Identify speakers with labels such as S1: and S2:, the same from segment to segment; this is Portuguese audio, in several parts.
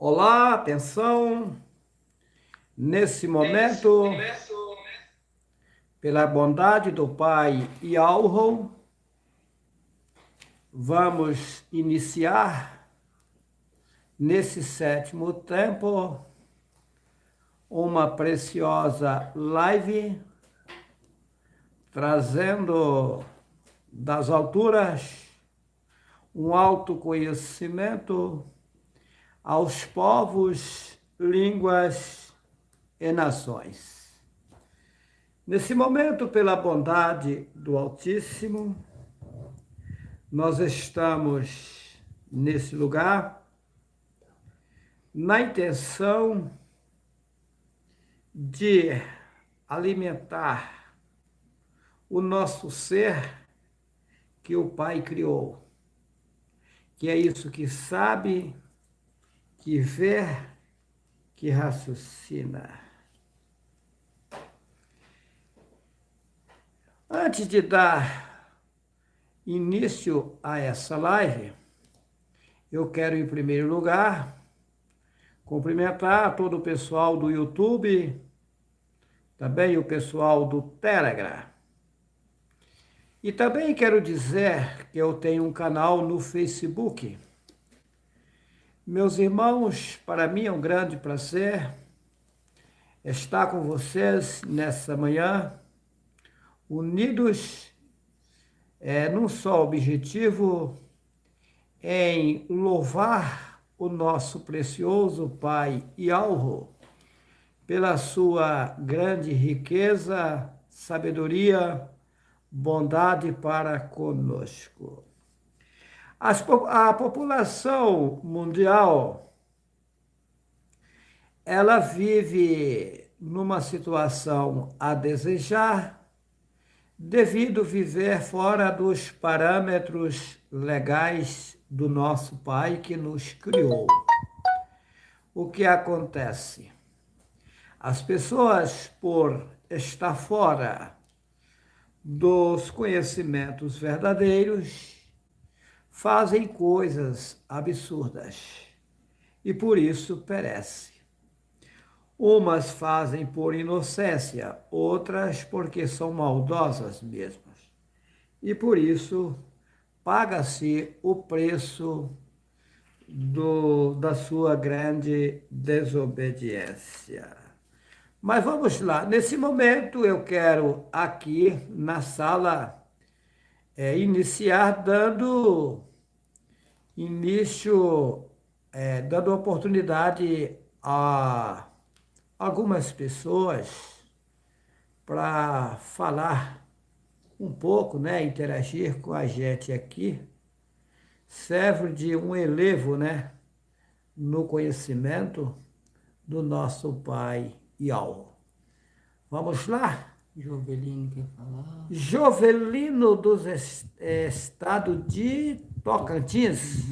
S1: Olá, atenção. Nesse momento, pela bondade do Pai Yahweh, vamos iniciar nesse sétimo tempo uma preciosa live trazendo das alturas um autoconhecimento aos povos, línguas e nações. Nesse momento, pela bondade do Altíssimo, nós estamos nesse lugar na intenção de alimentar o nosso ser que o Pai criou, que é isso que sabe, que vê, que raciocina. Antes de dar início a essa live, eu quero, em primeiro lugar, cumprimentar todo o pessoal do YouTube, também o pessoal do Telegram. E também quero dizer que eu tenho um canal no Facebook. Meus irmãos, para mim é um grande prazer estar com vocês nessa manhã, unidos num só objetivo, em louvar o nosso precioso Pai Yahweh pela sua grande riqueza, sabedoria, bondade para conosco. A população mundial, ela vive numa situação a desejar, devido viver fora dos parâmetros legais do nosso Pai que nos criou. O que acontece? As pessoas, por estar fora dos conhecimentos verdadeiros, fazem coisas absurdas e por isso perece. Umas fazem por inocência, outras porque são maldosas mesmo. E por isso paga-se o preço da sua grande desobediência. Mas vamos lá, nesse momento eu quero aqui na sala iniciar dando início, dando oportunidade a algumas pessoas para falar um pouco, né, interagir com a gente aqui, serve de um elevo, né, no conhecimento do nosso Pai Yahweh. Vamos lá?
S2: Jovelino quer falar?
S1: Jovelino dos estado de Tocantins.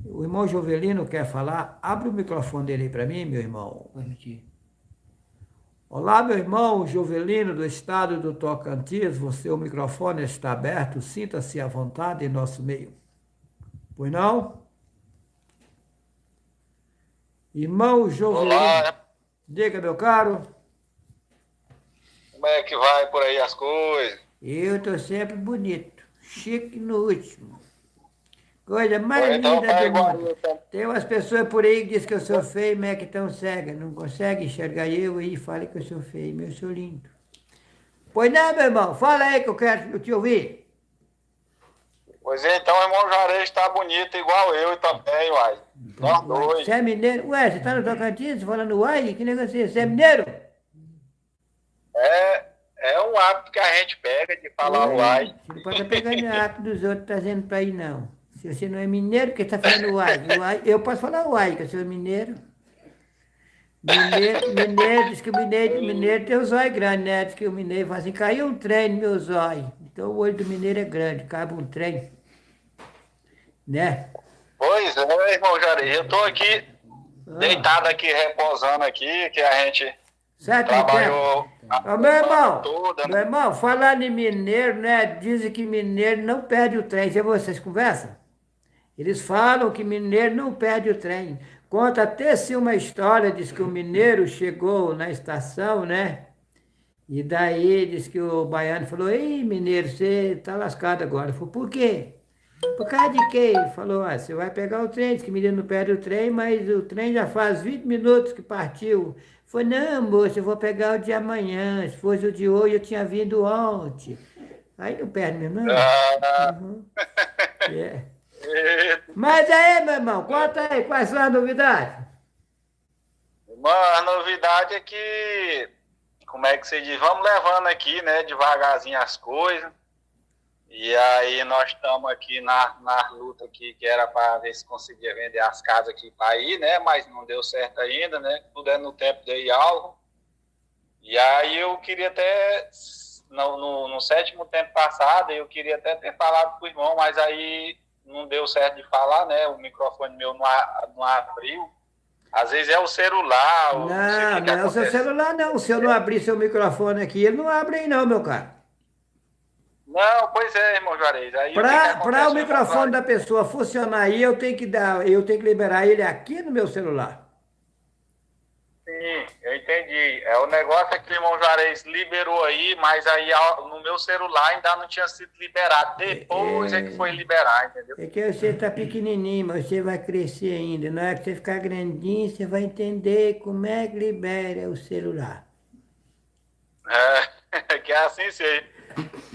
S1: O irmão Jovelino quer falar. Abre o microfone dele aí para mim, meu irmão.
S2: Permitir.
S1: Olá, meu irmão Jovelino do estado do Tocantins. O microfone está aberto. Sinta-se à vontade em nosso meio. Pois não? Irmão Jovelino.
S3: Olá,
S1: Diga, meu caro.
S3: como é que vai por aí as coisas?
S1: Eu estou sempre bonito. Chique no último. Coisa mais
S3: Ou então
S1: linda
S3: tá
S1: do
S3: igual
S1: mundo.
S3: eu, tá?
S1: Tem umas pessoas por aí que dizem que eu sou feio, mas é que tão cega. Não consegue enxergar eu e fala que eu sou feio, mas eu sou lindo. Pois não, meu irmão, fala aí que eu quero te ouvir.
S3: Pois é, então o irmão Juarez tá bonito igual eu também, uai. Nós
S1: Uai,
S3: dois.
S1: você é mineiro? Ué, você tá no Tocantins falando uai? Que negócio é esse? Você é mineiro?
S3: É um hábito que a gente pega de falar
S1: Uai,
S3: uai.
S1: você não pode estar pegando a arte dos outros trazendo pra aí, não. Se você não é mineiro, porque está falando uai? Uai? Eu posso falar uai, que eu sou mineiro. Mineiro, diz que o mineiro tem o zóio grande, né? Diz que o mineiro fala assim, caiu um trem no meu zóio. Então o olho do mineiro é grande, cabe um trem, né?
S3: Pois é, irmão Juarez, eu tô aqui deitado aqui, reposando aqui, que a gente
S1: Certo,
S3: trabalhou a
S1: Ô, meu
S3: semana
S1: irmão,
S3: toda,
S1: meu
S3: né?
S1: irmão, falando em mineiro, né? Dizem que mineiro não perde o trem. E vocês conversam? Eles falam que mineiro não perde o trem. Conta até-se uma história, diz que o mineiro chegou na estação, né? E daí diz que o baiano falou, ei, mineiro, você tá lascado agora. Ele falou, por quê? Por causa de quê? Ele falou, ah, você vai pegar o trem, diz que o menino não perde o trem, mas o trem já faz 20 minutos que partiu. Ele falou, não, moço, eu vou pegar o de amanhã. Se fosse o de hoje, eu tinha vindo ontem. Aí não perde mesmo, não.
S3: Ah,
S1: Uhum. É. Mas aí, meu irmão, conta aí, quais são as novidades?
S3: a novidade é que, como é que você diz, vamos levando aqui, né, devagarzinho as coisas. E aí nós estamos aqui na luta aqui, que era para ver se conseguia vender as casas aqui para ir, né? Mas não deu certo ainda, né? Tudo é no tempo de algo. E aí eu queria até, no sétimo tempo passado, eu queria até ter falado com o irmão, mas aí não deu certo de falar, né? O microfone meu não abriu. Às vezes é o celular, não sei o
S1: Não,
S3: que
S1: não é o seu
S3: acontece.
S1: celular, não. Se eu não abrir seu microfone aqui, ele não abre aí, não, meu cara.
S3: Não, pois é, irmão Juarez. Aí o que
S1: Para o
S3: acontece, irmão
S1: microfone
S3: Juarez?
S1: da pessoa funcionar aí, eu tenho que liberar ele aqui no meu celular.
S3: Sim, eu entendi. O negócio é que o irmão Juarez liberou aí, mas aí no meu celular ainda não tinha sido liberado. Depois é que foi liberar, entendeu?
S1: É que você está pequenininho, mas você vai crescer ainda. Na hora que você ficar grandinho, você vai entender como é que libera o celular.
S3: Que é assim sim.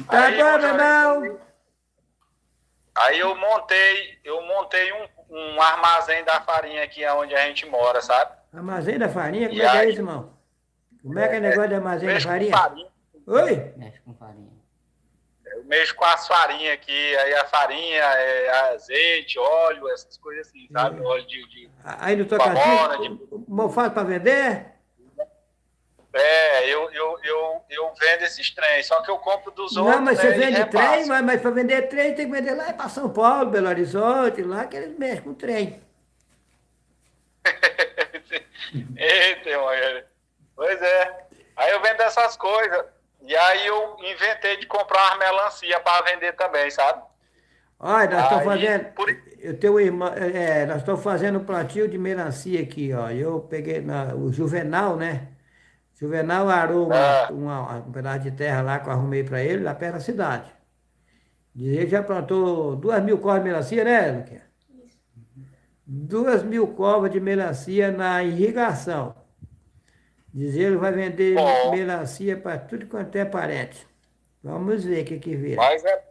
S1: Tá
S3: Aí,
S1: bom,
S3: irmão
S1: meu
S3: Juarez,
S1: irmão?
S3: aí eu montei um armazém da farinha aqui onde a gente mora, sabe?
S1: Armazém da farinha? Como
S3: E
S1: é que é
S3: aí
S1: isso, irmão? Como é que é o negócio de
S3: eu
S1: armazém da
S3: mexo com
S1: farinha?
S3: farinha,
S1: Oi?
S2: Mexe com farinha.
S3: eu mexo com as farinhas aqui, aí a farinha é azeite, óleo, essas coisas assim, sabe? Óleo
S1: Aí no
S3: de
S1: Tocantins,
S3: palmona,
S1: o faz para vender?
S3: eu vendo esses trens, só que eu compro dos
S1: Não,
S3: outros,
S1: mas você
S3: né, e
S1: vende trem,
S3: repasso.
S1: mas para vender trem tem que vender lá para São Paulo, Belo Horizonte, lá que eles mexem com trem.
S3: Eita, mano. Pois é. Aí eu vendo essas coisas. E aí eu inventei de comprar umas melancia para vender também, sabe?
S1: Olha, nós estamos
S3: Aí,
S1: fazendo. Eu tenho uma irmã, nós estamos fazendo um plantio de melancia aqui, ó. Eu peguei o Juvenal, né? Juvenal arou
S3: ah,
S1: um pedaço de terra lá que eu arrumei para ele, lá perto da cidade. Diz ele já plantou 2.000 covas de melancia, né, Luquinha? 2.000 covas de melancia na irrigação. Diz ele vai vender
S3: bom,
S1: melancia para tudo quanto é parente. Vamos ver o que vira.
S3: mas é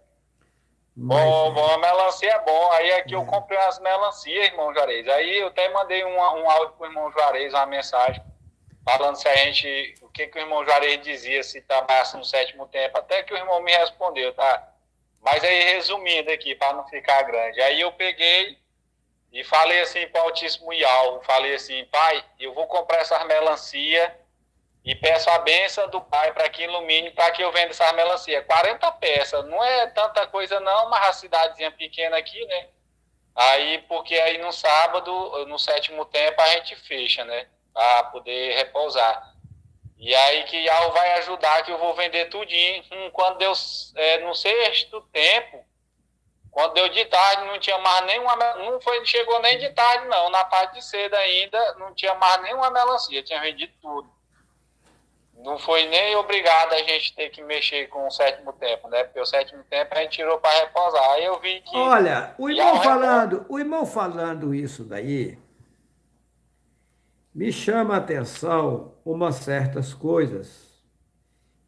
S1: Mas,
S3: bom, a melancia é bom. Aí aqui eu comprei umas melancias, irmão Juarez. Aí eu até mandei um áudio pro irmão Juarez, uma mensagem, falando se a gente, o que o irmão Juarez dizia se trabalhasse no sétimo tempo. Até que o irmão me respondeu, tá? Mas aí, resumindo aqui, para não ficar grande. Aí eu peguei e falei assim para o Altíssimo Ial, falei assim, pai, eu vou comprar essas melancia e peço a benção do pai para que ilumine, para que eu venda essas melancia. 40 peças, não é tanta coisa não, mas a cidadezinha pequena aqui, né? Aí, porque aí no sábado, no sétimo tempo, a gente fecha, né? Para poder repousar. E aí que Ial vai ajudar, que eu vou vender tudinho. Quando deu no sexto tempo, quando deu de tarde, não tinha mais nenhuma. Não foi, chegou nem de tarde, não. Na parte de cedo ainda, não tinha mais nenhuma melancia, tinha vendido tudo. Não foi nem obrigado a gente ter que mexer com o sétimo tempo, né? Porque o sétimo tempo a gente tirou para repousar. Aí eu vi que.
S1: olha, o irmão falando isso daí, me chama a atenção umas certas coisas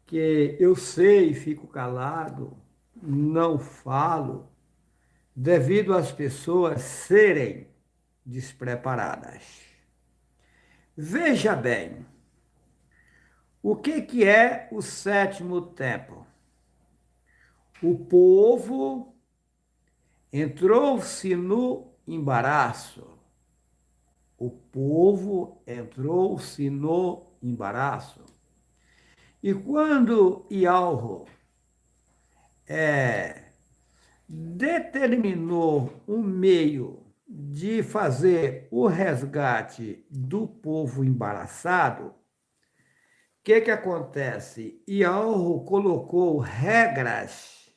S1: que eu sei e fico calado, não falo, devido às pessoas serem despreparadas. Veja bem, o que é o sétimo tempo? O povo entrou-se no embaraço. O povo entrou-se no embaraço. E quando Ialro determinou um meio de fazer o resgate do povo embaraçado, o que acontece? Ialro colocou regras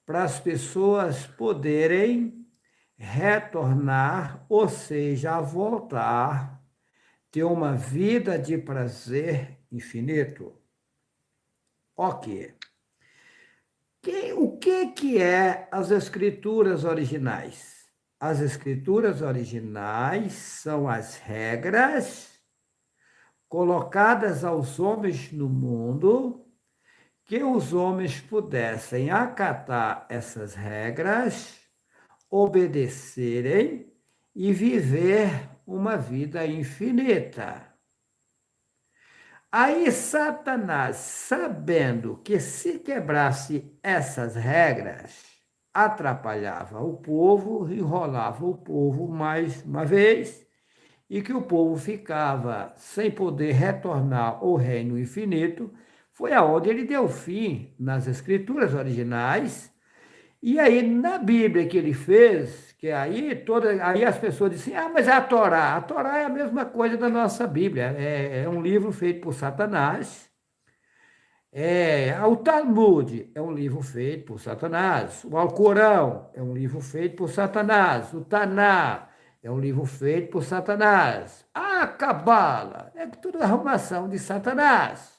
S1: para as pessoas poderem retornar, ou seja, a voltar, ter uma vida de prazer infinito. Ok. O que é as escrituras originais? As escrituras originais são as regras colocadas aos homens no mundo, que os homens pudessem acatar essas regras, obedecerem e viver uma vida infinita. Aí Satanás, sabendo que se quebrasse essas regras, atrapalhava o povo, enrolava o povo mais uma vez, e que o povo ficava sem poder retornar ao reino infinito, foi aonde ele deu fim nas escrituras originais. E aí, na Bíblia que ele fez, que aí as pessoas dizem, mas a Torá é a mesma coisa da nossa Bíblia, é um livro feito por Satanás. O Talmud é um livro feito por Satanás, o Alcorão é um livro feito por Satanás, o Taná é um livro feito por Satanás, a Cabala é tudo arrumação de Satanás.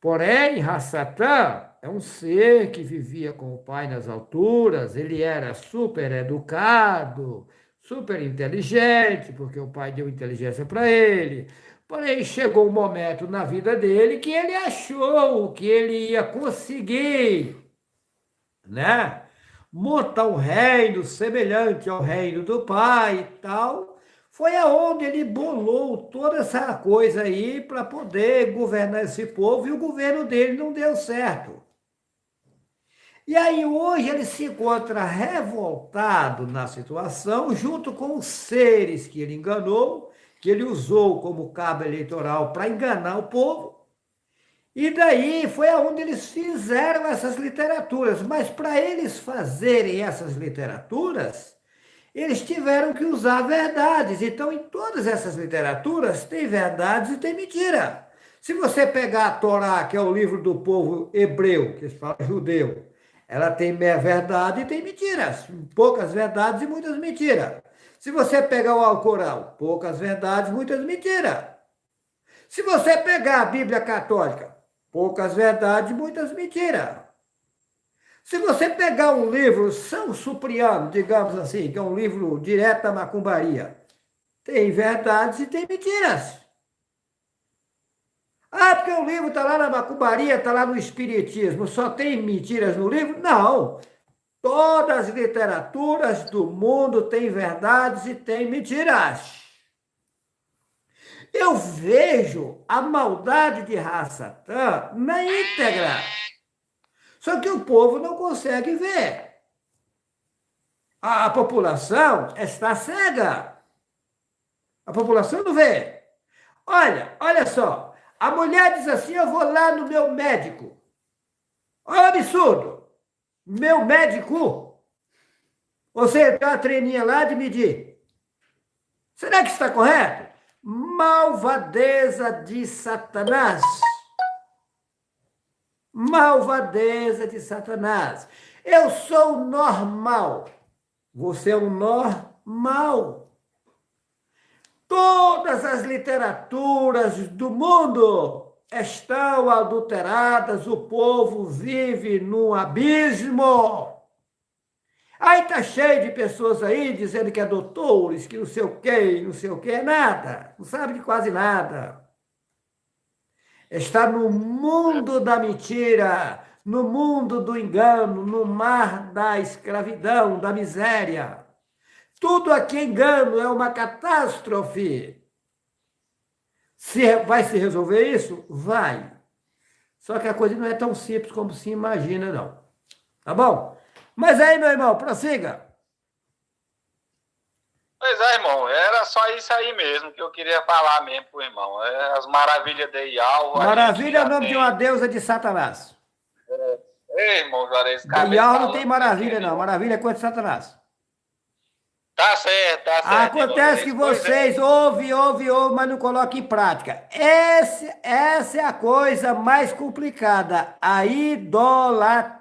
S1: Porém, Satã é um ser que vivia com o Pai nas alturas, ele era super educado, super inteligente, porque o Pai deu inteligência para ele. Porém, chegou um momento na vida dele que ele achou que ele ia conseguir, né, montar um reino semelhante ao reino do Pai e tal. Foi aonde ele bolou toda essa coisa aí para poder governar esse povo, e o governo dele não deu certo. E aí hoje ele se encontra revoltado na situação, junto com os seres que ele enganou, que ele usou como cabo eleitoral para enganar o povo. E daí foi aonde eles fizeram essas literaturas. Mas para eles fazerem essas literaturas, eles tiveram que usar verdades. Então, em todas essas literaturas, tem verdades e tem mentira. Se você pegar a Torá, que é o livro do povo hebreu, que se fala judeu, ela tem meia verdade e tem mentiras. Poucas verdades e muitas mentiras. Se você pegar o Alcorão, poucas verdades, muitas mentiras. Se você pegar a Bíblia Católica, poucas verdades, muitas mentiras. Se você pegar um livro São Supriano, digamos assim, que é um livro direto da macumbaria, tem verdades e tem mentiras. Porque o livro está lá na macumbaria, está lá no espiritismo, só tem mentiras no livro? Não. Todas as literaturas do mundo têm verdades e têm mentiras. Eu vejo a maldade de Satã na íntegra. Só que o povo não consegue ver. A população está cega. A população não vê. Olha só. A mulher diz assim, eu vou lá no meu médico. Olha o absurdo. Meu médico. Você tem uma treininha lá de medir. Será que está correto? Malvadeza de Satanás. Malvadeza de Satanás. Eu sou normal. Você é um normal. Todas as literaturas do mundo estão adulteradas, o povo vive num abismo. Aí tá cheio de pessoas aí dizendo que é doutores, que não sei o que, é nada. Não sabe de quase nada. Está no mundo da mentira, no mundo do engano, no mar da escravidão, da miséria. Tudo aqui é engano, é uma catástrofe. Vai se resolver isso? Vai. Só que a coisa não é tão simples como se imagina, não. Tá bom? Mas aí, meu irmão, prossiga.
S3: Pois é, irmão, era só isso aí mesmo que eu queria falar mesmo pro irmão. As maravilhas de Ialvo.
S1: Maravilha é o nome de uma deusa de Satanás.
S3: Ei, irmão Juarez,
S1: Ialvo não tem maravilha, não. Maravilha é coisa de Satanás.
S3: Tá certo, tá certo.
S1: Acontece que vocês ouvem, mas não colocam em prática. Essa é a coisa mais complicada, a idolatria.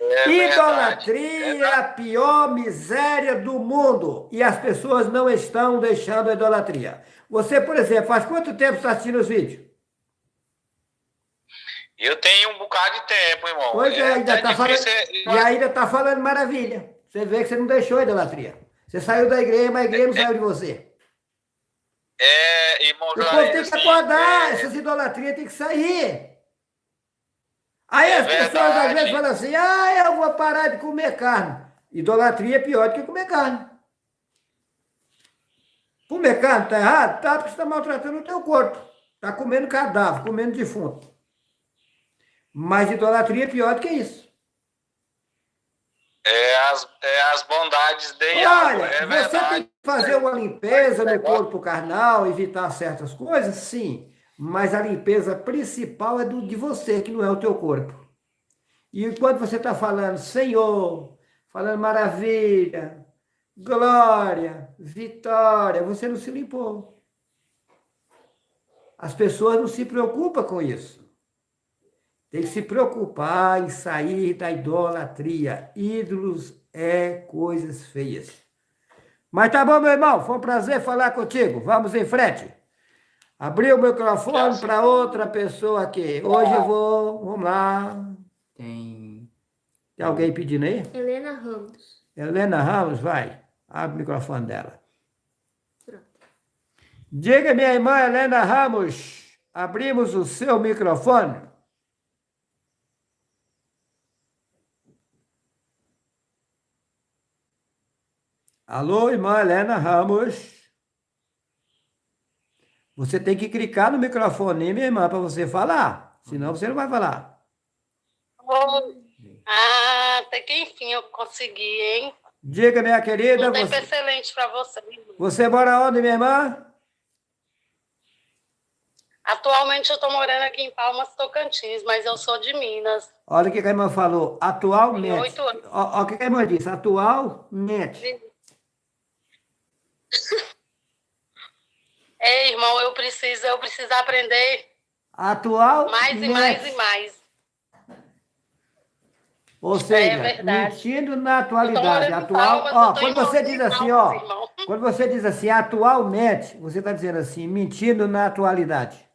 S3: É verdade.
S1: Idolatria é a pior miséria do mundo. E as pessoas não estão deixando a idolatria. Você, por exemplo, faz quanto tempo está assistindo os vídeos?
S3: Eu tenho um bocado de tempo, irmão.
S1: Pois é, ainda
S3: até
S1: tá falando,
S3: difícil.
S1: e ainda está falando maravilha. Você vê que você não deixou a idolatria. Você saiu da igreja, mas a igreja não saiu de você.
S3: Irmão
S1: O povo
S3: Juarez,
S1: tem que
S3: assim,
S1: acordar, essas idolatrias têm que sair. Aí as pessoas às vezes falam assim, eu vou parar de comer carne. Idolatria é pior do que comer carne. Comer carne está errado? Tá, porque você está maltratando o teu corpo. Está comendo cadáver, comendo defunto. Mas idolatria é pior do que isso.
S3: As bondades de
S1: Olha,
S3: verdade.
S1: você tem que fazer uma limpeza no corpo carnal, evitar certas coisas, sim. Mas a limpeza principal é de você, que não é o teu corpo. E enquanto você está falando Senhor, falando maravilha, glória, vitória, você não se limpou. As pessoas não se preocupam com isso. Tem que se preocupar em sair da idolatria. Ídolos é coisas feias. Mas tá bom, meu irmão, foi um prazer falar contigo. Vamos em frente. Abri o microfone para outra pessoa aqui. Hoje eu vou, vamos lá.
S2: Tem
S1: Alguém pedindo aí?
S4: Helena Ramos.
S1: Helena Ramos, vai. Abre o microfone dela.
S4: Pronto.
S1: Diga, minha irmã Helena Ramos, abrimos o seu microfone. Alô, irmã Helena Ramos. Você tem que clicar no microfone, minha irmã, para você falar. Senão você não vai falar.
S5: Até que enfim eu consegui, hein?
S1: Diga, minha querida.
S5: Um tempo excelente para você.
S1: Você mora onde, minha irmã?
S5: Atualmente eu estou morando aqui em Palmas, Tocantins, mas eu sou de Minas.
S1: Olha o que a irmã falou. Atualmente.
S5: Tenho 8 anos.
S1: Olha o que a irmã disse. Atualmente.
S5: Irmão, eu preciso aprender
S1: Atualmente.
S5: mais e mais e mais.
S1: Ou seja, mentindo na atualidade. Atual, quando você diz assim, quando você diz assim, atualmente, você está dizendo assim, mentindo na atualidade.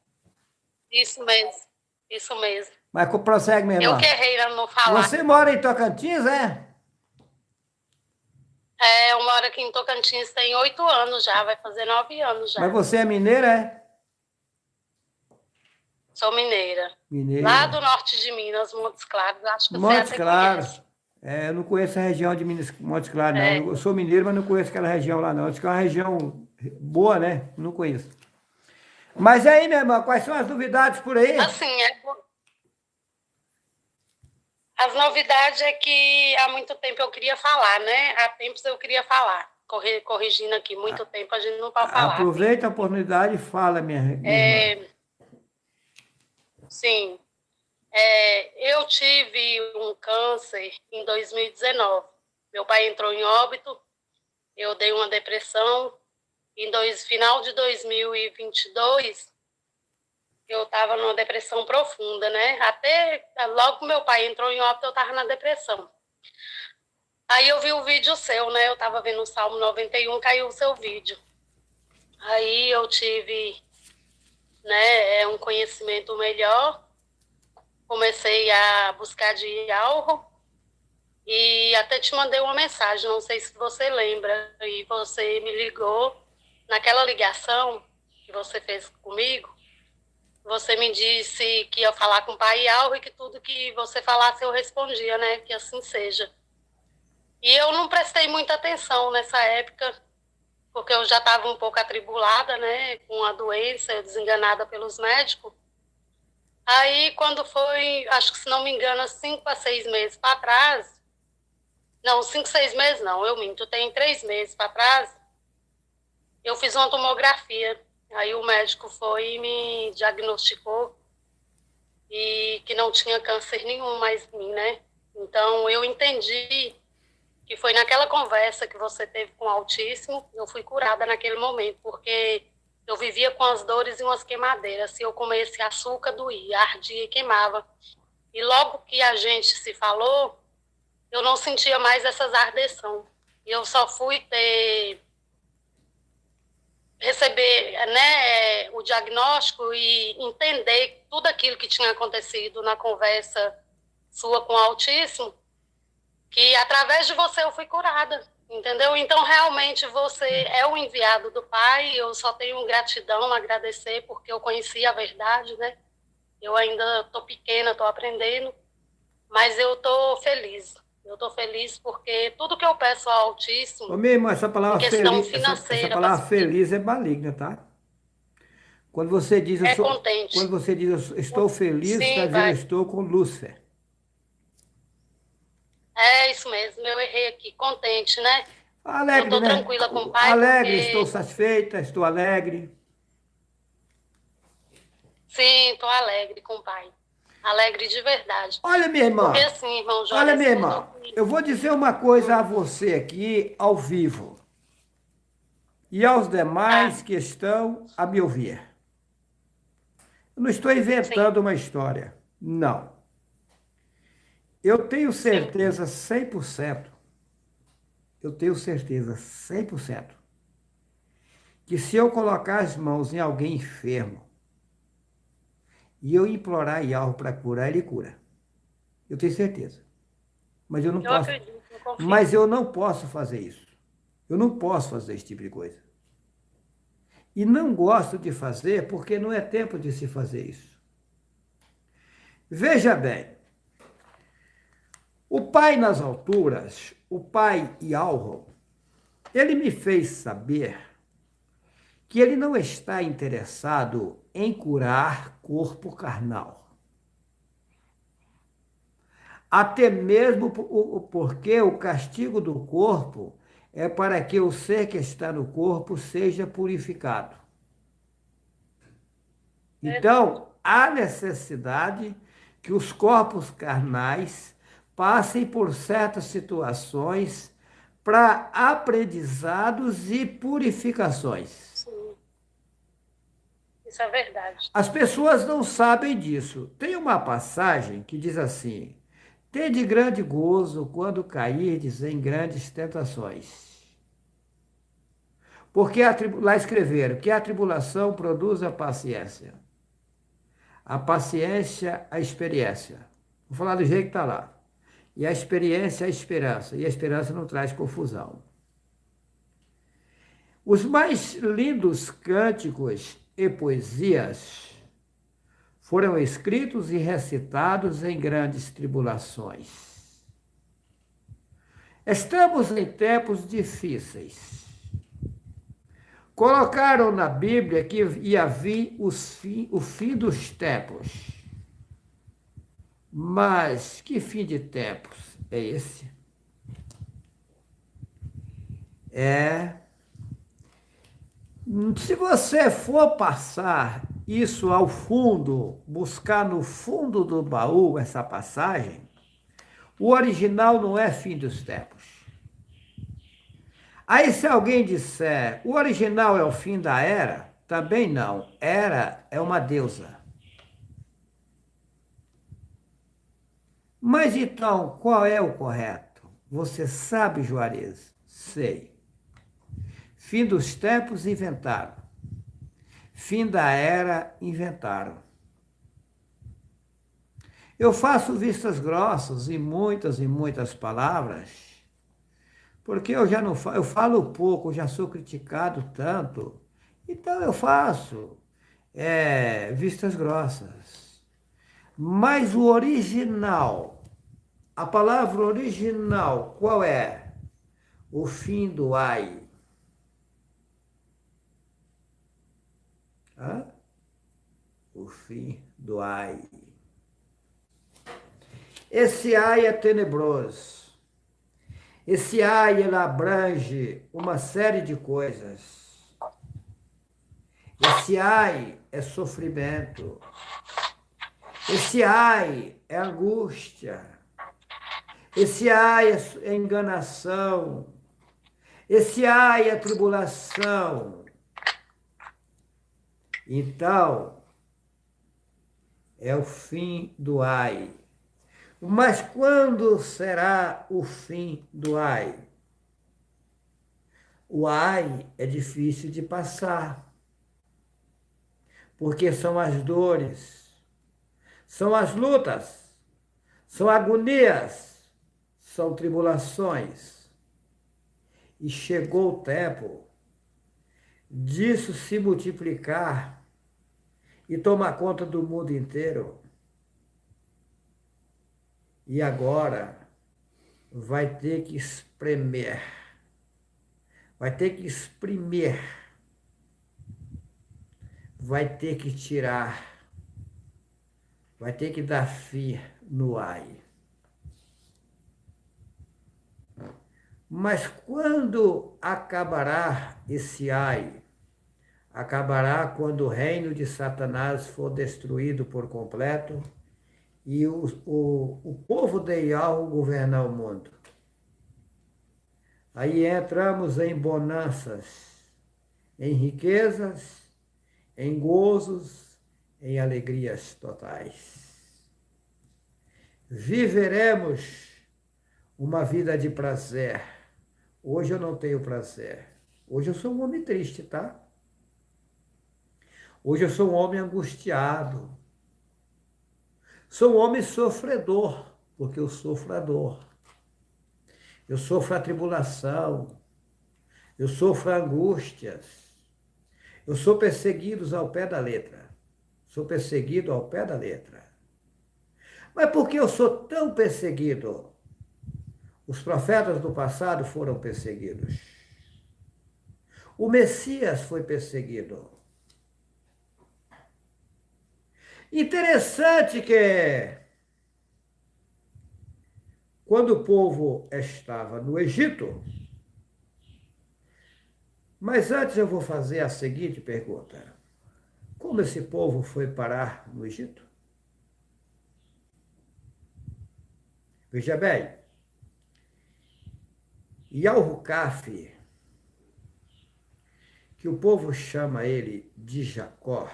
S5: Isso mesmo, isso mesmo.
S1: Mas prossegue, minha irmã.
S5: Eu que errei a não falar.
S1: Você mora em Tocantins, é?
S5: Eu moro aqui em Tocantins tem 8 anos já, vai fazer 9 anos já.
S1: Mas você é mineira, é?
S5: Sou mineira.
S1: Mineira.
S5: Lá do norte de Minas, Montes Claros. Acho que
S1: Montes
S5: você até
S1: Claros.
S5: conhece.
S1: Eu não conheço a região de Montes Claros, não. Eu sou mineiro, mas não conheço aquela região lá, não. Diz que é uma região boa, né? Não conheço. Mas aí, minha irmã, quais são as novidades por aí?
S5: Assim, as novidades é que há muito tempo eu queria falar, né? Há tempos eu queria falar. Corrigindo aqui, muito tempo a gente não pode falar.
S1: Aproveita a oportunidade e fala, minha irmã.
S5: Sim. Eu tive um câncer em 2019. Meu pai entrou em óbito, eu dei uma depressão. Final de 2022, eu estava numa depressão profunda, né? Até logo que meu pai entrou em óbito, eu estava na depressão. Aí eu vi o vídeo seu, né? Eu estava vendo o Salmo 91, caiu o seu vídeo. Aí eu tive, né, um conhecimento melhor. Comecei a buscar diálogo e até te mandei uma mensagem, não sei se você lembra, e você me ligou. Naquela ligação que você fez comigo, você me disse que ia falar com o Pai Alvo e que tudo que você falasse eu respondia, né? Que assim seja. E eu não prestei muita atenção nessa época, porque eu já estava um pouco atribulada, né? Com a doença, desenganada pelos médicos. Aí, quando foi, acho que se não me engano, 5 a 6 meses para trás, não, 5, 6 meses não, eu minto, tem 3 meses para trás, eu fiz uma tomografia. Aí o médico foi e me diagnosticou e que não tinha câncer nenhum mais em mim, né? Então, eu entendi que foi naquela conversa que você teve com o Altíssimo, eu fui curada naquele momento, porque eu vivia com as dores e umas queimadeiras. Se eu comesse açúcar, doía, ardia e queimava. E logo que a gente se falou, eu não sentia mais essas ardeção. Eu só fui receber, né, o diagnóstico e entender tudo aquilo que tinha acontecido na conversa sua com o autismo, que através de você eu fui curada, entendeu? Então, realmente, você é o enviado do Pai, eu só tenho gratidão, agradecer, porque eu conheci a verdade, né? Eu ainda estou pequena, estou aprendendo, mas eu estou feliz. Eu estou feliz porque tudo que eu peço ao Altíssimo,
S1: Ô, minha irmã, essa
S5: em
S1: palavra
S5: questão
S1: feliz, essa
S5: financeira,
S1: palavra feliz é maligna, tá? Quando você diz,
S5: é contente.
S1: quando você diz eu estou feliz, você está
S5: Sim,
S1: dizendo eu
S5: Pai.
S1: estou com Lúcifer.
S5: É isso mesmo, eu errei aqui, contente, né? Eu
S1: Alegre,
S5: estou
S1: né?
S5: tranquila com o Pai
S1: Alegre, estou
S5: porque,
S1: satisfeita, estou alegre.
S5: sim, estou alegre com o Pai. Alegre de verdade.
S1: Olha, minha
S5: Porque
S1: irmã,
S5: assim, irmão
S1: olha,
S5: Juarez,
S1: minha
S5: tudo
S1: irmã, eu vou dizer uma coisa a
S5: Hum,
S1: você aqui ao vivo e aos
S5: tá,
S1: demais que estão a me ouvir. Eu não estou
S5: sim,
S1: inventando uma história, não. Eu tenho
S5: sim,
S1: certeza 100%, eu tenho certeza 100%, que se eu colocar as mãos em alguém enfermo e eu implorar Yahweh para curar, ele cura. Eu tenho certeza. Mas eu não
S5: eu
S1: posso,
S5: acredito, eu confio.
S1: mas eu não posso fazer isso. Eu não posso fazer esse tipo de coisa. E não gosto de fazer porque não é tempo de se fazer isso. Veja bem, o Pai nas alturas, o Pai Yahweh, ele me fez saber que ele não está interessado em curar corpo carnal. Até mesmo porque o castigo do corpo é para que o ser que está no corpo seja purificado.
S5: Verdade.
S1: Então, há necessidade que os corpos carnais passem por certas situações para aprendizados e purificações.
S5: Sim, isso é verdade.
S1: As pessoas não sabem disso. Tem uma passagem que diz assim: tende grande gozo quando cairdes em grandes tentações. Porque lá escreveram que a tribulação produz a paciência. A paciência, a experiência. Vou falar do jeito que está lá. E a experiência, a esperança. E a esperança não traz confusão. Os mais lindos cânticos e poesias foram escritos e recitados em grandes tribulações. Estamos em tempos difíceis. Colocaram na Bíblia que ia vir o fim dos tempos. Mas que fim de tempos é esse? Se você for passar isso ao fundo, buscar no fundo do baú essa passagem, o original não é fim dos tempos. Aí se alguém disser, o original é o fim da era, também não. Era é uma deusa. Mas então, qual é o correto? Você sabe, Juarez? Sei. Fim dos tempos, inventaram. Fim da era, inventaram. Eu faço vistas grossas e muitas palavras, porque eu já não falo, eu falo pouco, já sou criticado tanto, então eu faço vistas grossas. Mas o original, a palavra original, qual é? O fim do ai. Hã? O fim do ai. Esse ai é tenebroso. Esse ai, ele abrange uma série de coisas. Esse ai é sofrimento. Esse ai é angústia. Esse ai é enganação. Esse ai é tribulação. Então, é o fim do ai. Mas quando será o fim do ai? O ai é difícil de passar, porque são as dores, são as lutas, são agonias, são tribulações. E chegou o tempo disso se multiplicar e tomar conta do mundo inteiro. E agora vai ter que espremer, vai ter que exprimir, vai ter que tirar, vai ter que dar fim no ai. Mas quando acabará esse ai? Acabará quando o reino de Satanás for destruído por completo e o povo de Yahweh governar o mundo. Aí entramos em bonanças, em riquezas, em gozos, em alegrias totais. Viveremos uma vida de prazer. Hoje eu não tenho prazer. Hoje eu sou um homem triste, tá? Hoje eu sou um homem angustiado. Sou um homem sofredor, porque eu sofro a dor. Eu sofro a tribulação. Eu sofro angústias. Eu sou perseguido ao pé da letra. Sou perseguido ao pé da letra. Mas por que eu sou tão perseguido? Os profetas do passado foram perseguidos. O Messias foi perseguido. Interessante que quando o povo estava no Egito, mas antes eu vou fazer a seguinte pergunta: como esse povo foi parar no Egito? Veja bem, Yahukaf, que o povo chama ele de Jacó,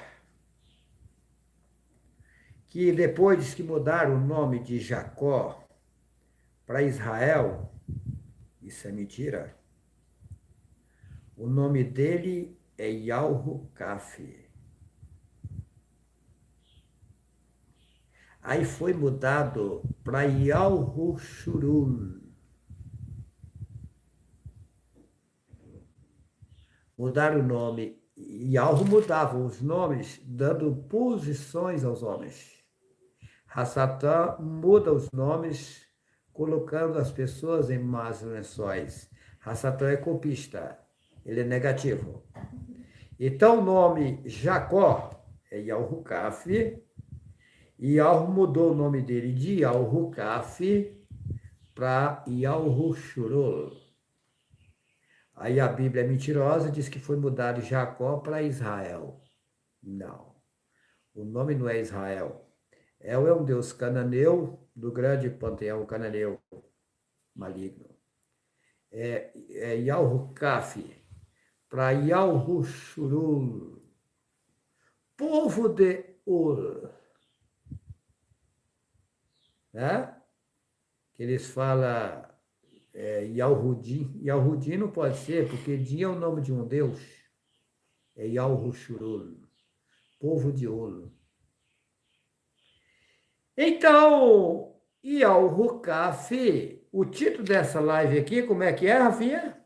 S1: que depois que mudaram o nome de Jacó para Israel, isso é mentira, o nome dele é Yahukaf. Aí foi mudado para Yahushurul. Mudaram o nome. Yahoo mudava os nomes, dando posições aos homens. Hassatã muda os nomes, colocando as pessoas em más lençóis. Hassatã é copista, ele é negativo. Então o nome Jacó é Yahukaf, e Yahoo mudou o nome dele de Yahukaf para Yahushurul. Aí a Bíblia é mentirosa e diz que foi mudado de Jacó para Israel. Não. O nome não é Israel. É um deus cananeu, do grande panteão cananeu maligno. É Yahukaf para Yahushurul. Povo de Ur. Né? Que eles falam Yahudim. Yahudim não pode ser, porque Din é o nome de um deus. É Yahushurul, povo de Ur. Então, Yahukaf, o título dessa live aqui, como é que é, Rafinha?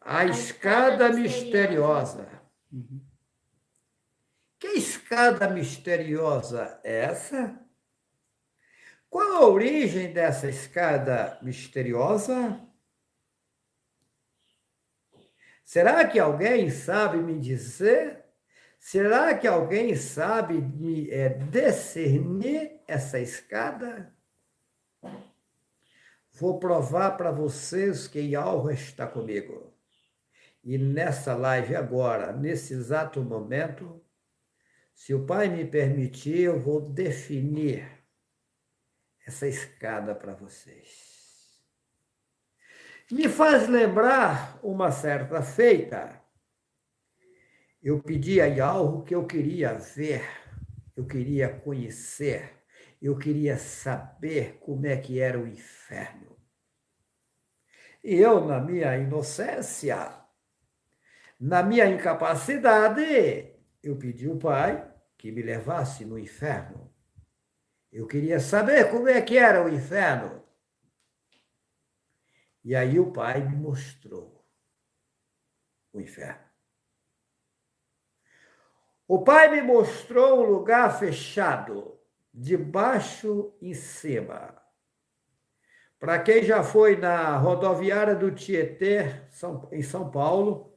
S1: A escada misteriosa. Que escada misteriosa é essa? Qual a origem dessa escada misteriosa? Será que alguém sabe me dizer? Será que alguém sabe me discernir essa escada? Vou provar para vocês que Yahweh está comigo. E nessa live agora, nesse exato momento, se o Pai me permitir, eu vou definir essa escada para vocês. Me faz lembrar uma certa feita. Eu pedi a Yahweh que eu queria ver, eu queria conhecer, eu queria saber como é que era o inferno. E eu, na minha inocência, na minha incapacidade, eu pedi ao Pai que me levasse no inferno. Eu queria saber como é que era o inferno. E aí o Pai me mostrou o inferno. O Pai me mostrou um lugar fechado, de baixo em cima. Para quem já foi na rodoviária do Tietê, em São Paulo,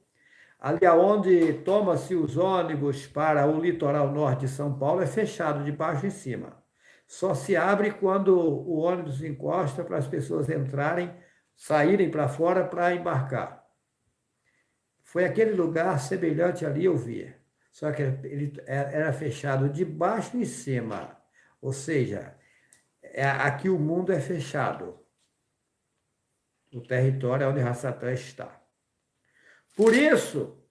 S1: ali aonde toma-se os ônibus para o litoral norte de São Paulo, é fechado de baixo em cima. Só se abre quando o ônibus encosta para as pessoas entrarem, saírem para fora para embarcar. Foi aquele lugar semelhante ali eu vi. Só que ele era fechado de baixo em cima. Ou seja, aqui o mundo é fechado. O território onde Satã está. Por isso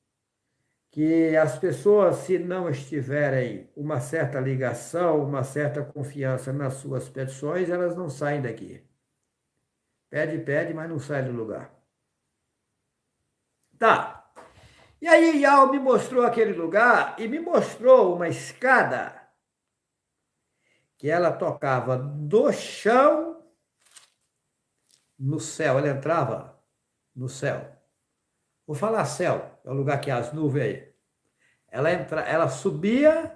S1: que as pessoas, se não estiverem uma certa ligação, uma certa confiança nas suas petições, elas não saem daqui. Pede, mas não sai do lugar. Tá. E aí Iau me mostrou aquele lugar e me mostrou uma escada que ela tocava do chão no céu. Ela entrava no céu. Vou falar céu, é o lugar que há as nuvens aí. Ela subia,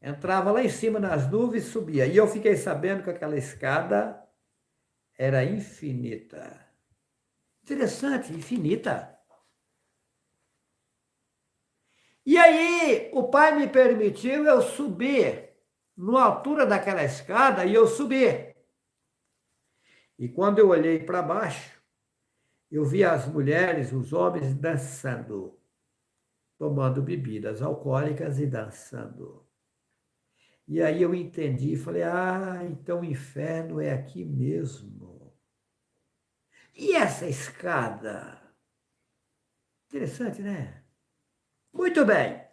S1: entrava lá em cima nas nuvens e subia. E eu fiquei sabendo que aquela escada era infinita. Interessante, infinita. E aí, o Pai me permitiu eu subir na altura daquela escada e eu subi. E quando eu olhei para baixo, eu vi as mulheres, os homens dançando, tomando bebidas alcoólicas e dançando. E aí eu entendi, falei, então o inferno é aqui mesmo. E essa escada? Interessante, né? Muito bem.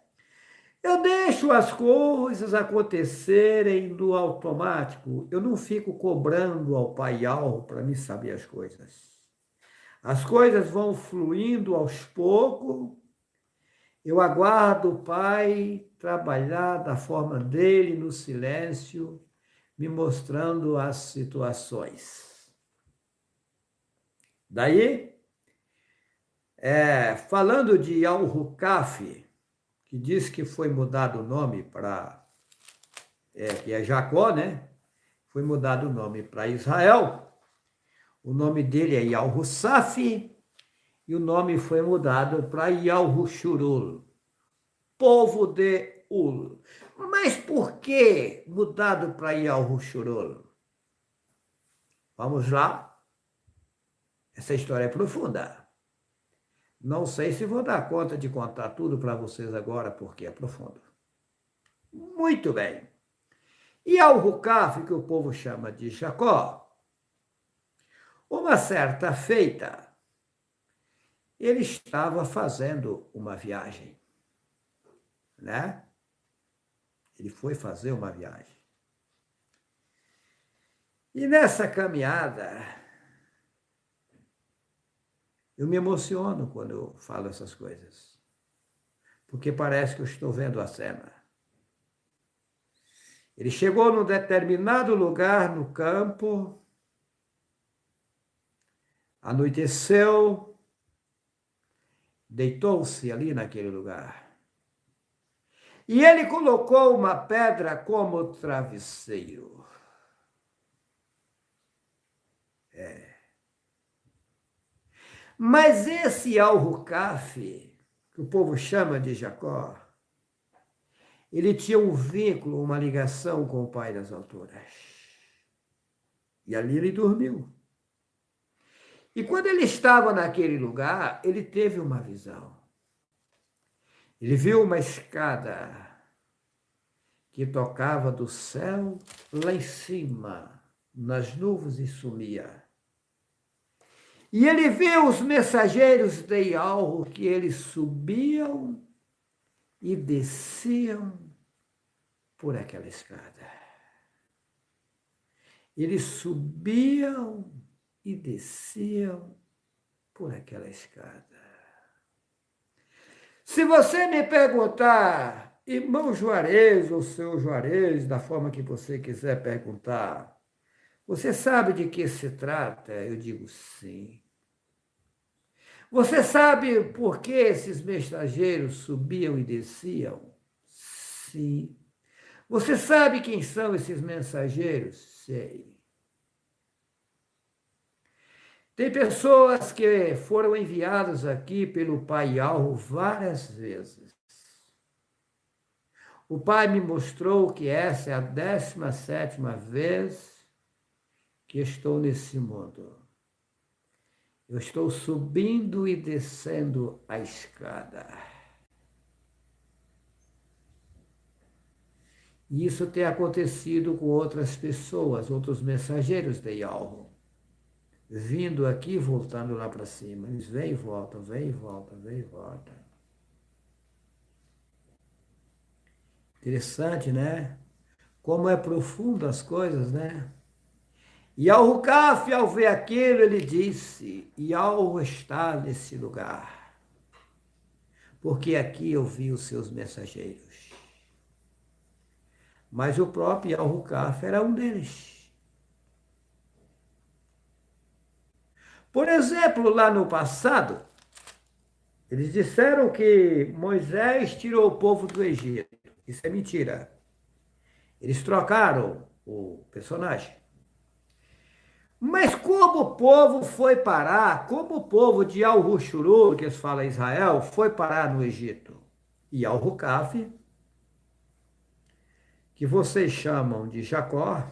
S1: Eu deixo as coisas acontecerem no automático. Eu não fico cobrando ao Pai Yau para me saber as coisas. As coisas vão fluindo aos poucos. Eu aguardo o Pai trabalhar da forma dele, no silêncio, me mostrando as situações. Daí, falando de Al-Hukaf, que diz que foi mudado o nome para, que é Jacó, né? Foi mudado o nome para Israel. O nome dele é Yal-Husaf e o nome foi mudado para Yal-Hushurul, povo de Ul. Mas por que mudado para Yal-Hushurul? Vamos lá. Essa história é profunda. Não sei se vou dar conta de contar tudo para vocês agora, porque é profundo. Muito bem. E Al-Hukaf, que o povo chama de Jacó, uma certa feita, ele estava fazendo uma viagem, né? Ele foi fazer uma viagem. E nessa caminhada, eu me emociono quando eu falo essas coisas, porque parece que eu estou vendo a cena. Ele chegou num determinado lugar no campo, anoiteceu, deitou-se ali naquele lugar. E ele colocou uma pedra como travesseiro. Mas esse Al-Hukaf, que o povo chama de Jacó, ele tinha um vínculo, uma ligação com o Pai das alturas. E ali ele dormiu. E quando ele estava naquele lugar, ele teve uma visão. Ele viu uma escada que tocava do céu lá em cima, nas nuvens e sumia. E ele viu os mensageiros de Yau que eles subiam e desciam por aquela escada. Eles subiam e desciam por aquela escada. Se você me perguntar, irmão Juarez ou seu Juarez, da forma que você quiser perguntar, você sabe de que se trata? Eu digo sim. Você sabe por que esses mensageiros subiam e desciam? Sim. Você sabe quem são esses mensageiros? Sei. Tem pessoas que foram enviadas aqui pelo Pai Alro várias vezes. O Pai me mostrou que essa é a 17ª vez que estou nesse mundo. Eu estou subindo e descendo a escada. E isso tem acontecido com outras pessoas, outros mensageiros de Alro. Vindo aqui e voltando lá para cima. Eles vêm e voltam, vêm e voltam, vêm e voltam. Interessante, né? Como é profundo as coisas, né? E Al-Rukaf, ao ver aquilo, ele disse, e Alro está nesse lugar, porque aqui eu vi os seus mensageiros. Mas o próprio Al-Rukaf era um deles. Por exemplo, lá no passado, eles disseram que Moisés tirou o povo do Egito. Isso é mentira. Eles trocaram o personagem. Mas como o povo foi parar, como o povo de Al-Rushuru, que eles falam Israel, foi parar no Egito? E Al-Rukaf, que vocês chamam de Jacó,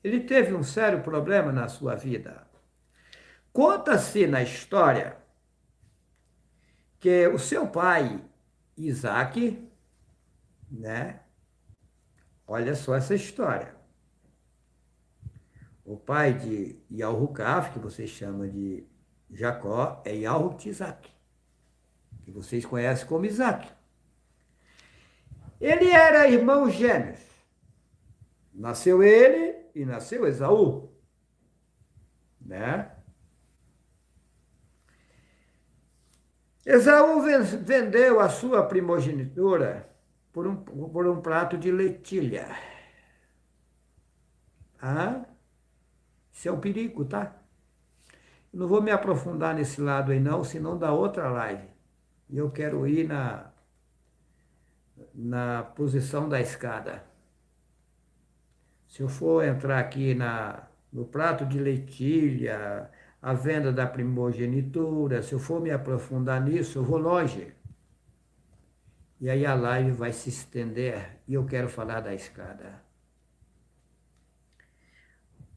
S1: ele teve um sério problema na sua vida. Conta-se na história que o seu pai, Isaac, né? Olha só essa história. O pai de Al-Rukaf, que vocês chamam de Jacó, é Al-Isaac, que vocês conhecem como Isaac. Ele era irmão gêmeos. Nasceu ele e nasceu Esaú, né? Esaú vendeu a sua primogenitura por um prato de lentilha. Ah? Isso é um perigo, tá? Eu não vou me aprofundar nesse lado aí não, senão dá outra live. E eu quero ir na posição da escada. Se eu for entrar aqui no prato de lentilha, a venda da primogenitura, se eu for me aprofundar nisso, eu vou longe. E aí a live vai se estender e eu quero falar da escada.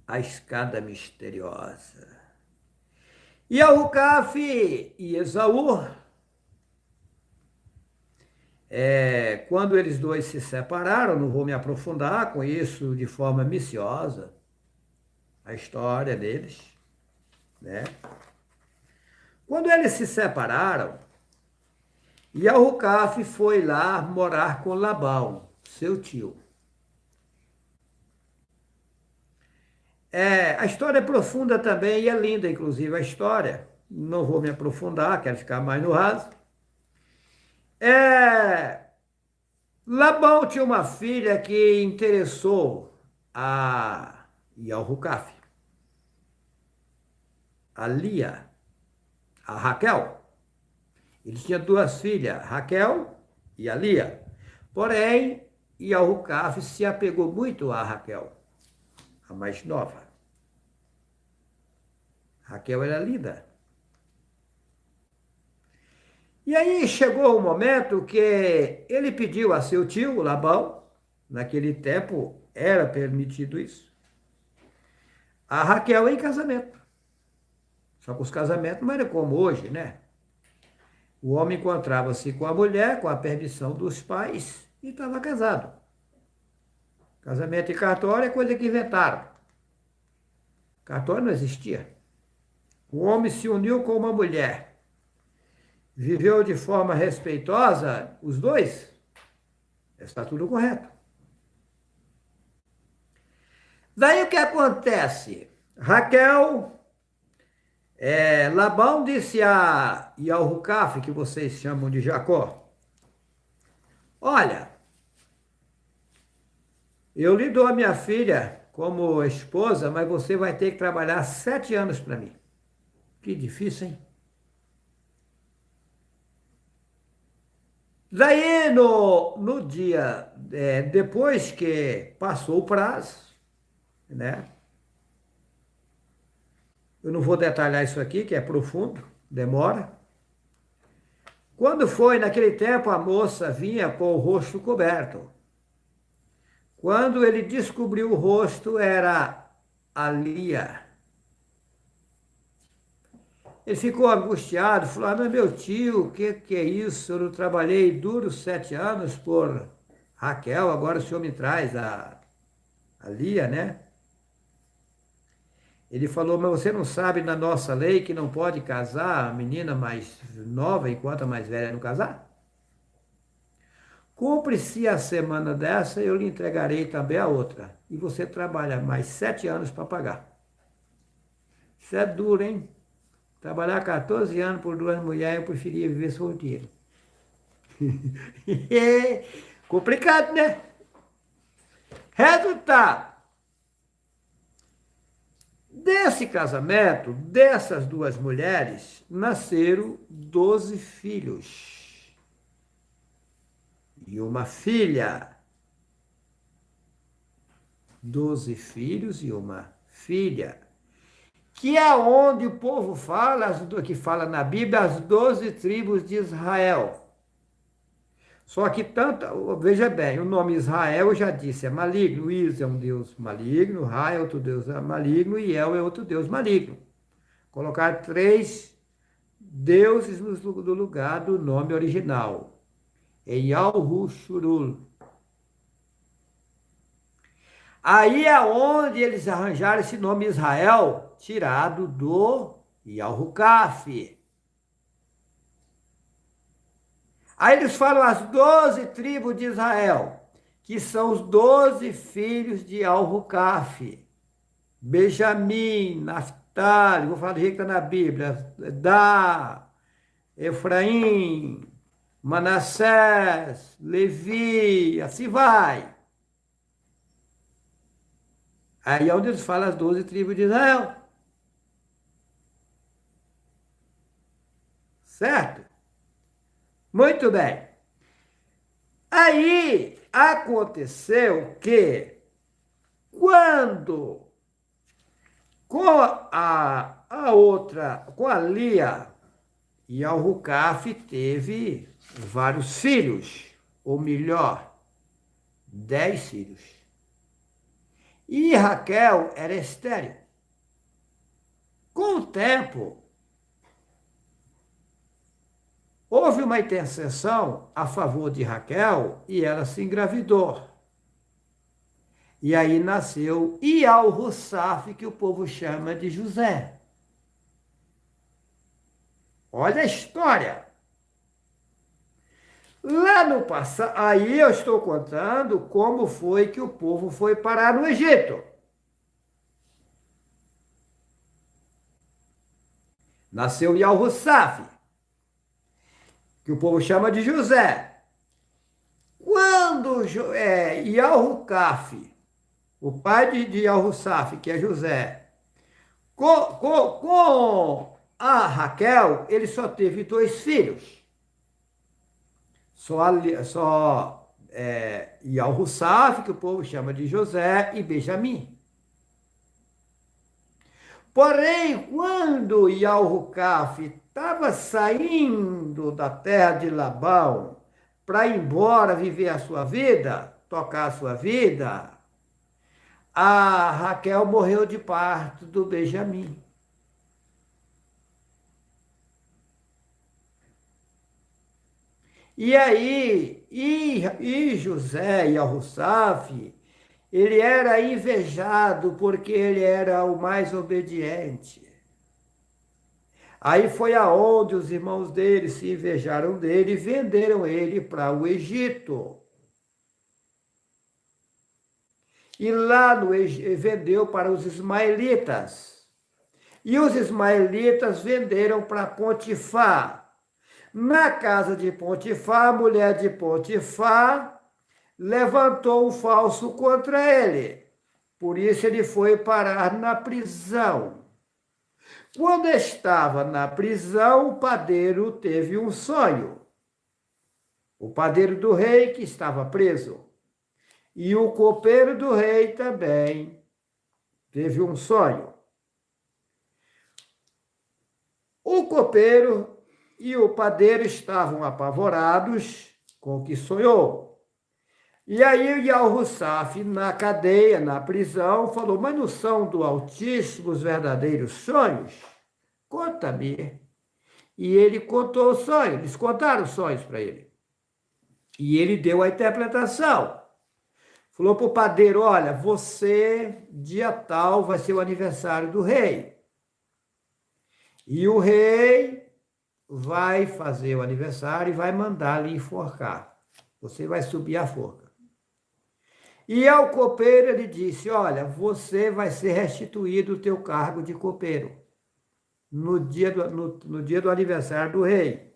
S1: A escada misteriosa. E Al-Rukaf e Esaú, quando eles dois se separaram, não vou me aprofundar com isso de forma minuciosa, a história deles, né? Quando eles se separaram, e Al-Rukaf foi lá morar com Labão, seu tio. A história é profunda também e é linda, inclusive, a história. Não vou me aprofundar, quero ficar mais no raso. Labão tinha uma filha que interessou a Al-Rukaf, a Lia, a Raquel. Ele tinha duas filhas, Raquel e a Lia. Porém, Al-Rukaf se apegou muito a Raquel, a mais nova. Raquel era linda. E aí chegou o momento que ele pediu a seu tio, Labão, naquele tempo era permitido isso, a Raquel em casamento. Só que os casamentos não eram como hoje, né? O homem encontrava-se com a mulher, com a permissão dos pais, e estava casado. Casamento e cartório é coisa que inventaram. Cartório não existia. O homem se uniu com uma mulher. Viveu de forma respeitosa, os dois. Está tudo correto. Daí o que acontece? Raquel, Labão disse a Yalrucaf, que vocês chamam de Jacó, olha, eu lhe dou a minha filha como esposa, mas você vai ter que trabalhar 7 anos para mim. Que difícil, hein? Daí, no dia, depois que passou o prazo, né? Eu não vou detalhar isso aqui, que é profundo, demora. Quando foi, naquele tempo, a moça vinha com o rosto coberto. Quando ele descobriu o rosto, era a Lia. Ele ficou angustiado, falou, mas meu tio, o que é isso? Eu não trabalhei duros 7 anos por Raquel, agora o senhor me traz a Lia, né? Ele falou, mas você não sabe na nossa lei que não pode casar a menina mais nova enquanto a mais velha não casar? Cumpre-se a semana dessa, eu lhe entregarei também a outra. E você trabalha mais 7 anos para pagar. Isso é duro, hein? Trabalhar 14 anos por 2 mulheres, eu preferia viver solteiro. Complicado, né? Resultado. Desse casamento, dessas 2 mulheres, nasceram 12 filhos. E uma filha. 12 filhos e uma filha. Que é onde o povo fala, que fala na Bíblia, as 12 tribos de Israel. Só que veja bem, o nome Israel, eu já disse, é maligno. Is é um deus maligno, Ra é outro deus maligno e El é outro deus maligno. Colocar 3 deuses no lugar do nome original. Eyal-Hu-Shurul. Aí é onde eles arranjaram esse nome Israel, tirado do Yalrucaf. Aí eles falam as 12 tribos de Israel, que são os 12 filhos de Yalrucaf. Benjamim, Naftali, vou falar do jeito que está na Bíblia, Dá, Efraim, Manassés, Levi, assim vai. Aí é onde eles falam as 12 tribos de Israel. Certo? Muito bem. Aí aconteceu que quando com com a Lia, Yalrucaf teve vários filhos, ou melhor, 10 filhos. E Raquel era estéril. Com o tempo, houve uma intercessão a favor de Raquel e ela se engravidou. E aí nasceu Yalrucaf, que o povo chama de José. Olha a história. Lá no passado, aí eu estou contando como foi que o povo foi parar no Egito. Nasceu Yalrucaf, que o povo chama de José. Quando Yalrucaf, o pai de Yalrucaf, que é José, com a Raquel, ele só teve 2 filhos. Só Yalrucaf, que o povo chama de José, e Benjamim. Porém, quando Yalrucaf estava saindo da terra de Labão para ir embora viver a sua vida, tocar a sua vida, a Raquel morreu de parto do Benjamim. E aí, José Yalrucaf, ele era invejado porque ele era o mais obediente. Aí foi aonde os irmãos dele se invejaram dele e venderam ele para o Egito. e lá vendeu para os ismaelitas. E os ismaelitas venderam para Potifar. Na casa de Potifar, a mulher de Potifar levantou um falso contra ele. Por isso ele foi parar na prisão. Quando estava na prisão, o padeiro teve um sonho. O padeiro do rei que estava preso. E o copeiro do rei também teve um sonho. O copeiro e o padeiro estavam apavorados com o que sonhou. E aí o Yal-Hussaf, na cadeia, na prisão, falou, mas não são do Altíssimo os verdadeiros sonhos? Conta-me. E ele contou o sonho, eles contaram os sonhos para ele. E ele deu a interpretação. Falou para o padeiro, olha, você, dia tal, vai ser o aniversário do rei. E o rei vai fazer o aniversário e vai mandar lhe enforcar. Você vai subir a forca. E ao copeiro ele disse, olha, você vai ser restituído o teu cargo de copeiro no dia do aniversário do rei.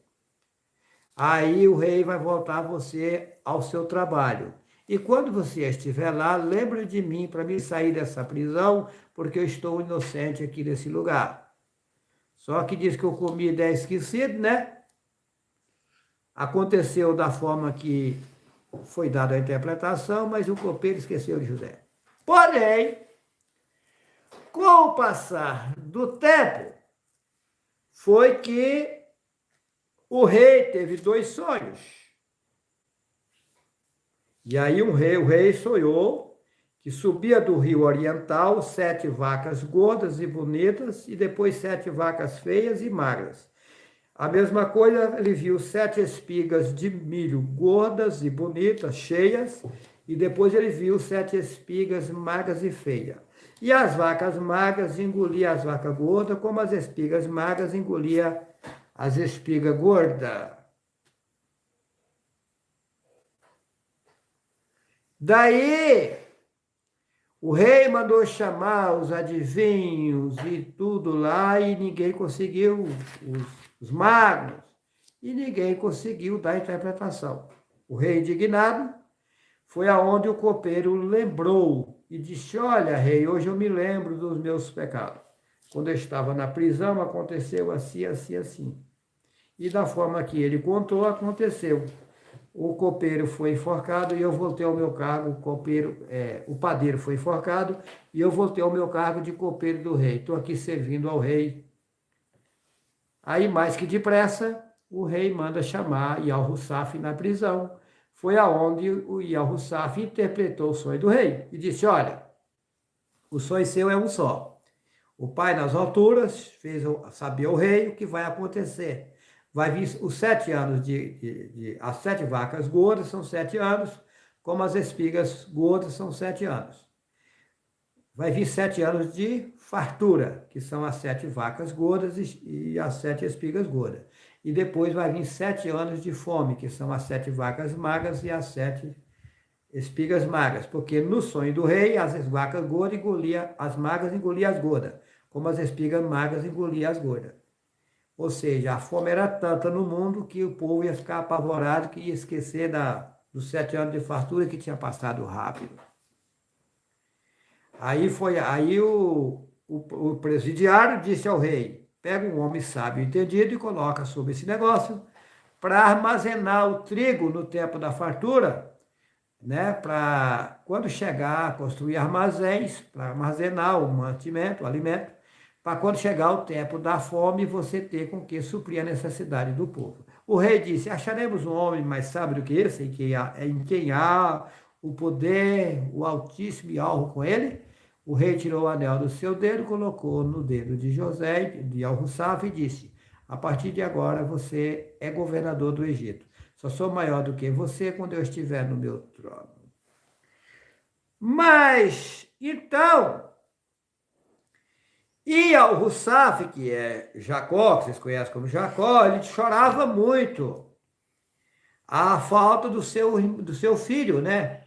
S1: Aí o rei vai voltar você ao seu trabalho. E quando você estiver lá, lembre de mim para me sair dessa prisão, porque eu estou inocente aqui nesse lugar. Só que diz que eu comi 10 esquecido, né? Aconteceu da forma que foi dada a interpretação, mas o copeiro esqueceu de José. Porém, com o passar do tempo, foi que o rei teve 2 sonhos. E aí o rei sonhou que subia do rio Oriental 7 vacas gordas e bonitas e depois 7 vacas feias e magras. A mesma coisa, ele viu 7 espigas de milho gordas e bonitas, cheias, e depois ele viu 7 espigas magras e feias. E as vacas magras engoliam as vacas gordas, como as espigas magras engoliam as espigas gordas. Daí, o rei mandou chamar os adivinhos e tudo lá, e ninguém conseguiu, os magos, e ninguém conseguiu dar interpretação. O rei, indignado, foi aonde o copeiro lembrou e disse, olha, rei, hoje eu me lembro dos meus pecados. Quando eu estava na prisão, aconteceu assim, assim, assim. E da forma que ele contou, aconteceu. O copeiro foi enforcado e eu voltei ao meu cargo, o padeiro foi enforcado e eu voltei ao meu cargo de copeiro do rei. Estou aqui servindo ao rei. Aí, mais que depressa, o rei manda chamar Yal-Hussaf na prisão. Foi aonde o Yal-Hussaf interpretou o sonho do rei e disse, olha, o sonho seu é um só. O pai nas alturas fez saber ao rei o que vai acontecer. Vai vir os 7 anos as 7 vacas gordas são 7 anos, como as espigas gordas são 7 anos. Vai vir 7 anos de fartura, que são as 7 vacas gordas e as 7 espigas gordas. E depois vai vir 7 anos de fome, que são as 7 vacas magras e as 7 espigas magras. Porque no sonho do rei, as vacas gordas engoliam, as magras engoliam as gordas, como as espigas magras engoliam as gordas. Ou seja, a fome era tanta no mundo que o povo ia ficar apavorado, que ia esquecer dos 7 anos de fartura que tinha passado rápido. Aí o presidiário disse ao rei, pega um homem sábio e entendido e coloca sobre esse negócio para armazenar o trigo no tempo da fartura, né? Para quando chegar, construir armazéns para armazenar o mantimento, o alimento, para quando chegar o tempo da fome, você ter com que suprir a necessidade do povo. O rei disse, acharemos um homem mais sábio do que esse, em quem há o poder, o Altíssimo e algo com ele? O rei tirou o anel do seu dedo, colocou no dedo de José, de Yal-Hussaf, e disse, a partir de agora você é governador do Egito. Só sou maior do que você quando eu estiver no meu trono. Mas, então... E Yal-Hussaf, que é Jacó, que vocês conhecem como Jacó, ele chorava muito a falta do seu filho, né?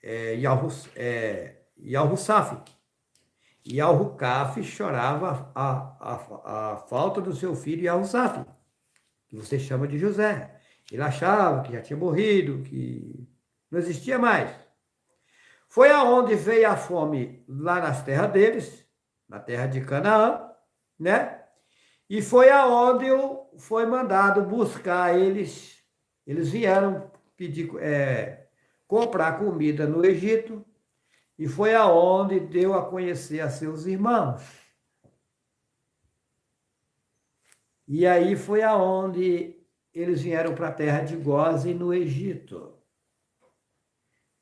S1: Yahusaf. Yahukaf chorava a falta do seu filho Yahusaf, que você chama de José. Ele achava que já tinha morrido, que não existia mais. Foi aonde veio a fome lá nas terras deles, na terra de Canaã, né? E foi aonde foi mandado buscar eles. Eles vieram pedir, comprar comida no Egito, e foi aonde deu a conhecer a seus irmãos. E aí foi aonde eles vieram para a terra de Gósen, no Egito.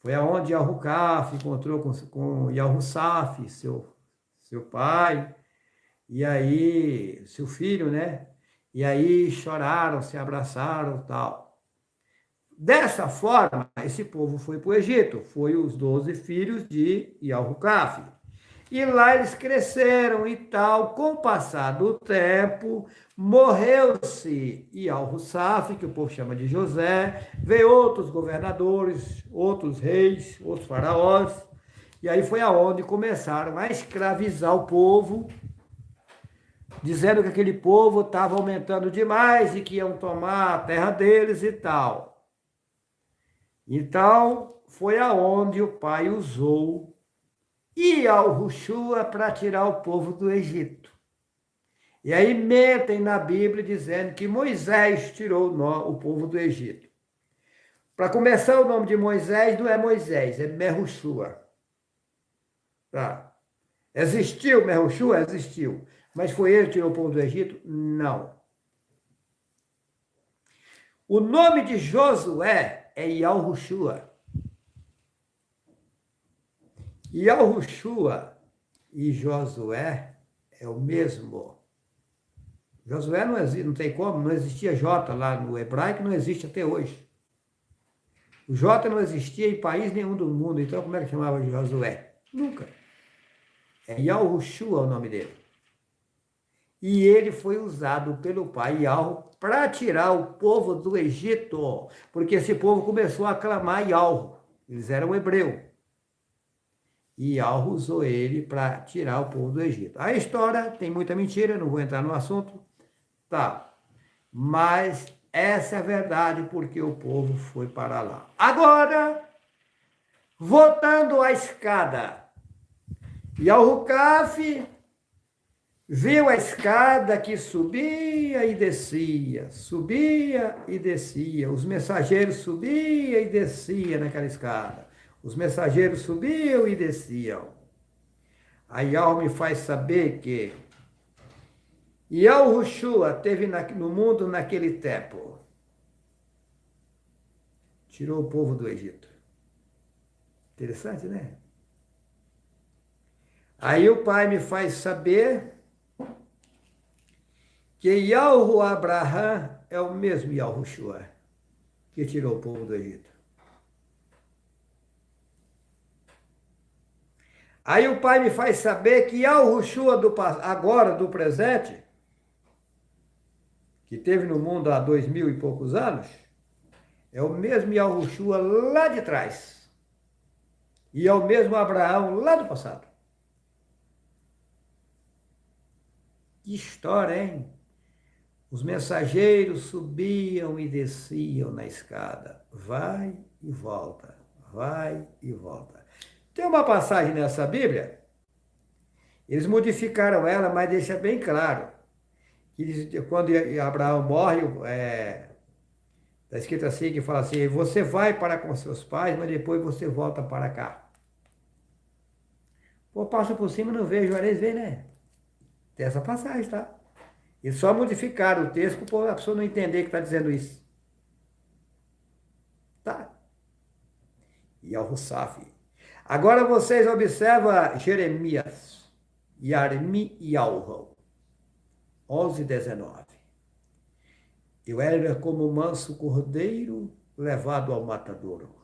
S1: Foi aonde Yahukaf encontrou com Yahusaf, seu pai, e aí, seu filho, né? E aí choraram, se abraçaram, tal. Dessa forma, esse povo foi para o Egito, foi os 12 filhos de Yahukaf. E lá eles cresceram e tal. Com o passar do tempo, morreu-se Yahusaf, que o povo chama de José, veio outros governadores, outros reis, outros faraós, e aí foi aonde começaram a escravizar o povo, dizendo que aquele povo estava aumentando demais e que iam tomar a terra deles e tal. Então, foi aonde o pai usou Yahushua para tirar o povo do Egito. E aí mentem na Bíblia dizendo que Moisés tirou o povo do Egito. Para começar, o nome de Moisés não é Moisés, é Mehushua. Tá? Existiu Mehushua? Existiu. Mas foi ele que tirou o povo do Egito? Não. O nome de Josué é Yahushua. Yahushua e Josué é o mesmo. Josué não existe, não tem como, não existia J lá no hebraico, não existe até hoje. O J não existia em país nenhum do mundo, então como é que chamava de Josué? Nunca. É Yahushua o nome dele. E ele foi usado pelo pai Yahweh para tirar o povo do Egito, porque esse povo começou a clamar Yahweh, eles eram hebreus. E Yahweh usou ele para tirar o povo do Egito. A história tem muita mentira, não vou entrar no assunto, tá? Mas essa é a verdade, porque o povo foi para lá. Agora, voltando à escada, Yahukaf viu a escada que subia e descia, os mensageiros subiam e desciam naquela escada. Os mensageiros subiam e desciam. Aí Yahweh me faz saber que Yahushua teve no mundo naquele tempo. Tirou o povo do Egito. Interessante, né? Aí o pai me faz saber que Yahu Abraham é o mesmo Yahushua que tirou o povo do Egito. Aí o pai me faz saber que Yahushua agora, do presente, que teve no mundo há 2000 e poucos anos, é o mesmo Yahushua lá de trás. E é o mesmo Abraão lá do passado. Que história, hein? Os mensageiros subiam e desciam na escada. Vai e volta, vai e volta. Tem uma passagem nessa Bíblia, eles modificaram ela, mas deixa bem claro, que quando Abraão morre, está escrito assim, que fala assim, você vai para com seus pais, mas depois você volta para cá. Pô, passa por cima e não vejo, às vezes vê, né? Tem essa passagem, tá? E só modificaram o texto para a pessoa não entender que está dizendo isso. Tá? E ao Russaf. Agora vocês observam Jeremias, Yarmiyahu, 11:19. Eu era como manso cordeiro levado ao matadouro.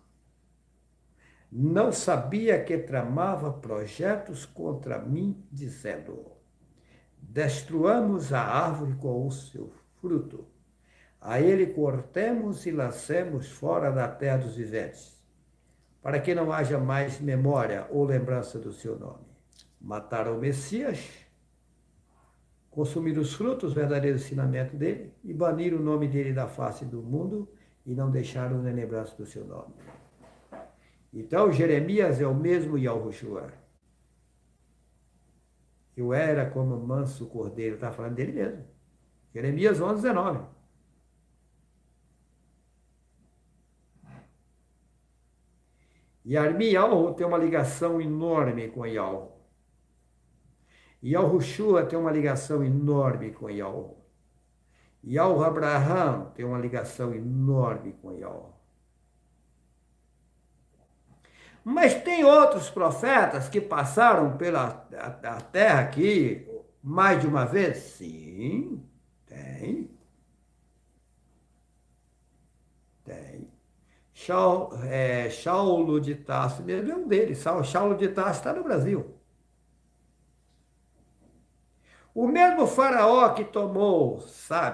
S1: Não sabia que tramava projetos contra mim, dizendo, destruamos a árvore com o seu fruto. A ele cortemos e lancemos fora da terra dos viventes. para que não haja mais memória ou lembrança do seu nome. Mataram o Messias, consumiram os frutos, o verdadeiro ensinamento dele, e baniram o nome dele da face do mundo e não deixaram nem lembrança do seu nome. Então, Jeremias é o mesmo Yahushua. Eu era como um manso cordeiro, está falando dele mesmo. Jeremias 11, 19. E Armiel tem uma ligação enorme com Yahu. Yahushua tem uma ligação enorme com Yahu. Yahu Abraham tem uma ligação enorme com Yahu. Mas tem outros profetas que passaram pela a terra aqui mais de uma vez? Sim, tem. Tem. Saulo de Tarso mesmo é um deles. Saulo de Tarso está no Brasil. O mesmo faraó que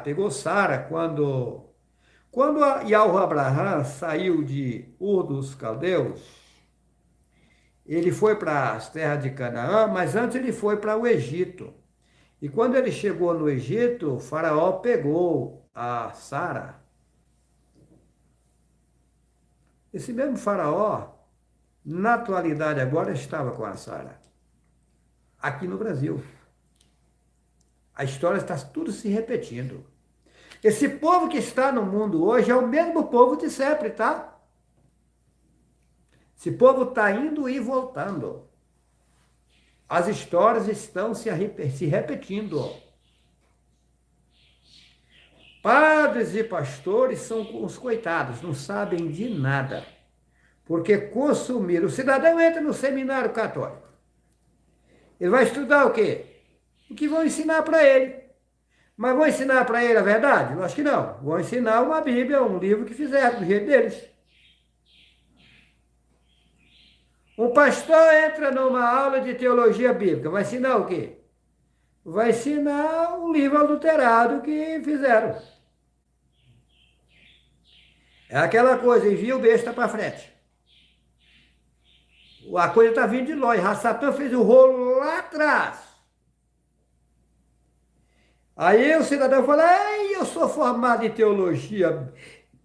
S1: pegou Sara quando Yahu Abraham saiu de Ur dos Caldeus, ele foi para as terras de Canaã, mas antes ele foi para o Egito. E quando ele chegou no Egito, o faraó pegou a Sara. Esse mesmo faraó, na atualidade agora, estava com a Sara. Aqui no Brasil. A história está tudo se repetindo. Esse povo que está no mundo hoje é o mesmo povo de sempre, tá? Esse povo está indo e voltando. As histórias estão se repetindo. Padres e pastores são os coitados, não sabem de nada. Porque consumiram. O cidadão entra no seminário católico. Ele vai estudar o quê? O que vão ensinar para ele. Mas vão ensinar para ele a verdade? Eu acho que não. Vão ensinar uma Bíblia, um livro que fizeram do jeito deles. Um pastor entra numa aula de teologia bíblica, vai ensinar o quê? Vai ensinar um livro adulterado que fizeram. É aquela coisa, envia o besta para frente. A coisa está vindo de longe. A Satã fez o rolo lá atrás. Aí o cidadão fala, eu sou formado em teologia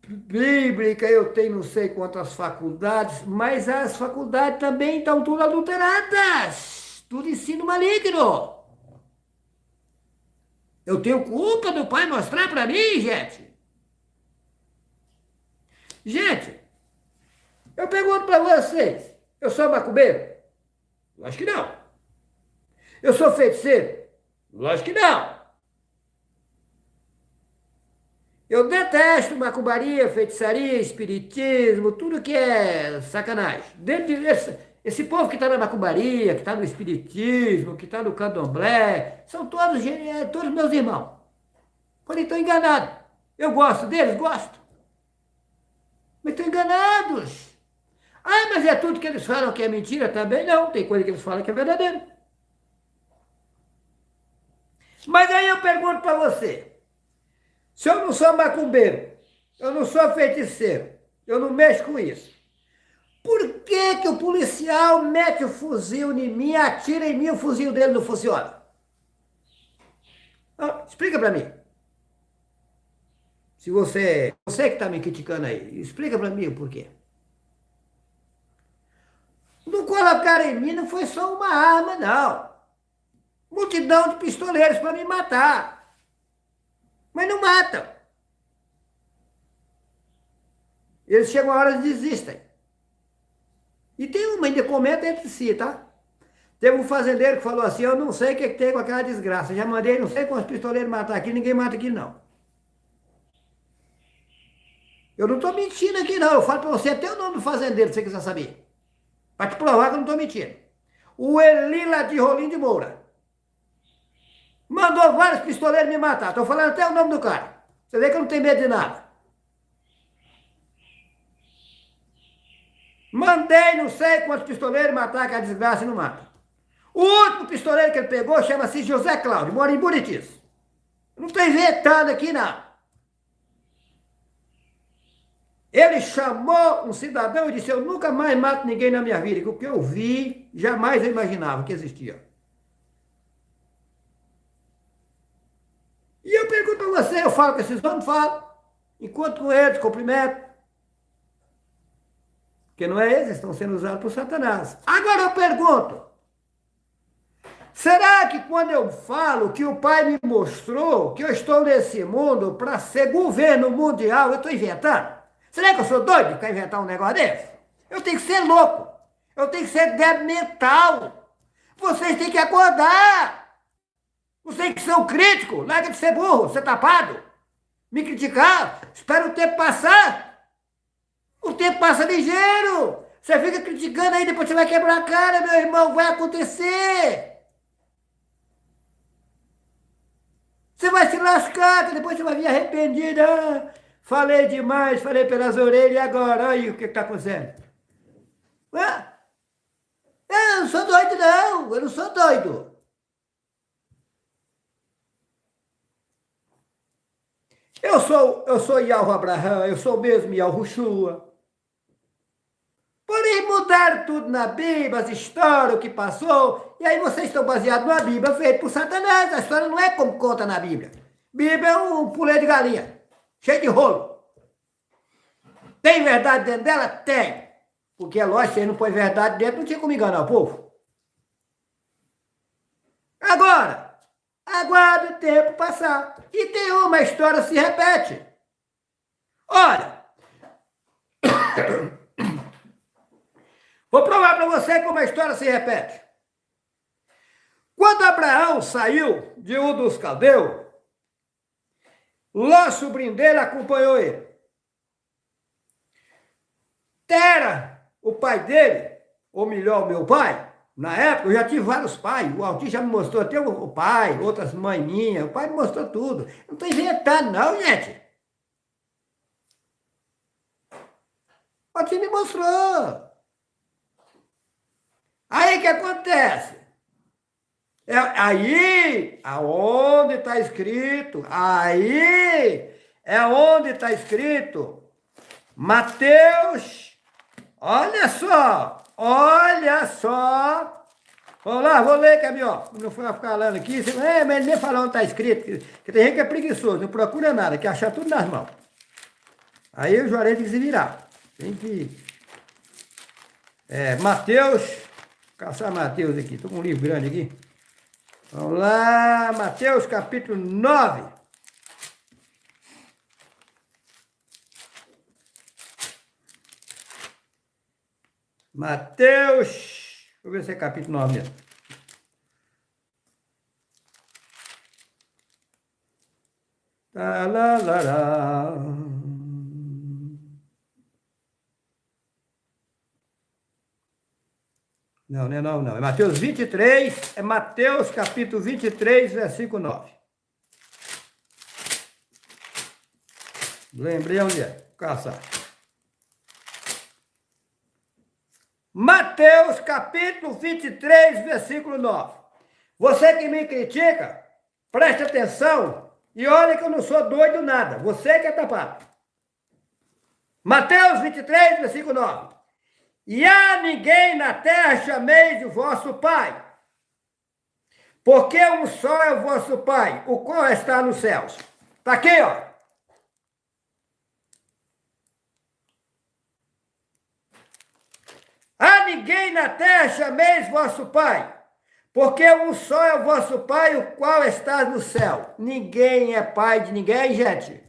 S1: bíblica, eu tenho não sei quantas faculdades, mas as faculdades também estão tudo adulteradas, tudo ensino maligno. Eu tenho culpa do pai mostrar para mim, gente. Gente, eu pergunto para vocês, eu sou macumbeiro? Lógico que não. Eu sou feiticeiro? Lógico que não. Eu detesto macumbaria, feitiçaria, espiritismo, tudo que é sacanagem. Dentro esse povo que está na macumbaria, que está no espiritismo, que está no candomblé, são todos meus irmãos. Quando estão enganados. Eu gosto deles? Gosto. Mas estão enganados. Ah, mas é tudo que eles falam que é mentira também? Não, tem coisa que eles falam que é verdadeiro. Mas aí eu pergunto para você, se eu não sou macumbeiro, eu não sou feiticeiro, eu não mexo com isso, por que que o policial mete o fuzil em mim, atira em mim, o fuzil dele não funciona? Explica para mim. Se você que está me criticando aí, explica para mim o porquê. Não colocaram em mim, não foi só uma arma, não. Multidão de pistoleiros para me matar. Mas não matam. Eles chegam a hora e desistem. E tem uma, ainda comenta entre si, tá? Teve um fazendeiro que falou assim, eu não sei o que tem com aquela desgraça. Já mandei não sei quantos pistoleiros matar aqui, ninguém mata aqui não. Eu não estou mentindo aqui não, eu falo para você até o nome do fazendeiro, se você quiser saber. Para te provar que eu não estou mentindo. O Elila de Rolim de Moura. Mandou vários pistoleiros me matar. Estou falando até o nome do cara. Você vê que eu não tenho medo de nada. Mandei não sei quantos pistoleiros matar, que a desgraça não mata. O último pistoleiro que ele pegou chama-se José Cláudio, mora em Buritis. Não estou inventando aqui, não. Ele chamou um cidadão e disse, eu nunca mais mato ninguém na minha vida, que o que eu vi, jamais eu imaginava que existia. E eu pergunto a você, eu falo com esses homens, falo, encontro com eles, cumprimento, porque não é eles, estão sendo usados por Satanás. Agora eu pergunto, será que quando eu falo que o Pai me mostrou que eu estou nesse mundo para ser governo mundial, eu estou inventando? Será que eu sou doido para inventar um negócio desse? Eu tenho que ser louco. Eu tenho que ser débil mental. Vocês têm que acordar. Vocês que são críticos, larga de ser burro, ser tapado. Me criticar, espera o tempo passar. O tempo passa ligeiro. Você fica criticando aí, depois você vai quebrar a cara, meu irmão, vai acontecer. Você vai se lascar, depois você vai vir arrependido. Ah, falei demais, falei pelas orelhas, e agora? Olha aí o que está acontecendo. Ah, eu não sou doido, não. Eu não sou doido. Eu sou Yahweh Abraham, eu sou mesmo Yahweh Shua. Porém, mudaram tudo na Bíblia, as histórias, o que passou, e aí vocês estão baseados na Bíblia, feito por Satanás. A história não é como conta na Bíblia. Bíblia é um pulê de galinha, cheio de rolo. Tem verdade dentro dela? Tem. Porque é lógico, se ele não põe verdade dentro, não tinha como enganar o povo. Agora, aguarde o tempo passar. E tem uma história que se repete. Olha, vou provar para você como a história se repete. Quando Abraão saiu de Ur dos Caldeus, Ló, sobrinho dele, acompanhou ele. Tera, o pai dele, ou melhor, o meu pai, na época eu já tive vários pais, o Altir já me mostrou até o pai, outras mães minhas, o pai me mostrou tudo. Eu não estou inventando não, gente. O Altir me mostrou. Aí o que acontece? Aí, aonde está escrito, Mateus, olha só, vamos lá, vou ler, Caminhão, não foi ficar lendo aqui, mas ele nem falou onde está escrito, que tem gente que é preguiçoso, não procura nada, quer achar tudo nas mãos. Aí o Juarez tem que se virar, tem que... Mateus, caçar Mateus aqui, estou com um livro grande aqui. Vamos lá, Mateus capítulo 9. Mateus, deixa eu ver se é capítulo 9 mesmo. Não, não é 9, não. É Mateus 23, é Mateus capítulo 23, versículo 9. Lembrei onde é. Caçar. Mateus capítulo 23, versículo 9. Você que me critica, preste atenção e olha que eu não sou doido nada. Você que é tapado. Mateus 23, versículo 9. E a ninguém na terra chameis o vosso Pai, porque um só é o vosso Pai, o qual está nos céus. Está aqui, ó. A ninguém na terra chameis vosso Pai, porque um só é o vosso Pai, o qual está no céu. Ninguém é pai de ninguém, gente.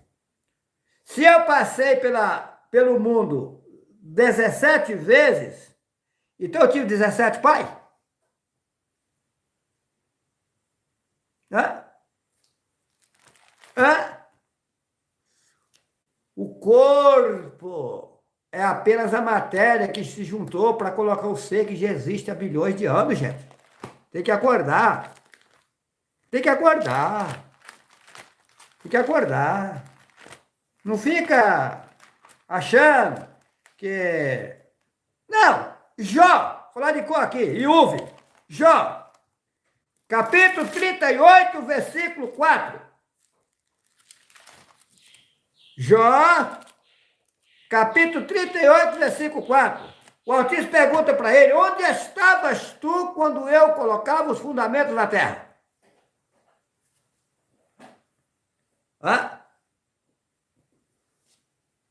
S1: Se eu passei pelo mundo 17 vezes, então eu tive 17 pais? O corpo é apenas a matéria que se juntou para colocar o ser que já existe há bilhões de anos, gente. Tem que acordar. Tem que acordar. Tem que acordar. Não fica achando que... Não! Jó! Falar de cor aqui. E ouve. Jó. Capítulo 38, versículo 4. Jó, Capítulo 38, versículo 4. O Altíssimo pergunta para ele: onde estavas tu quando eu colocava os fundamentos da terra? Hã?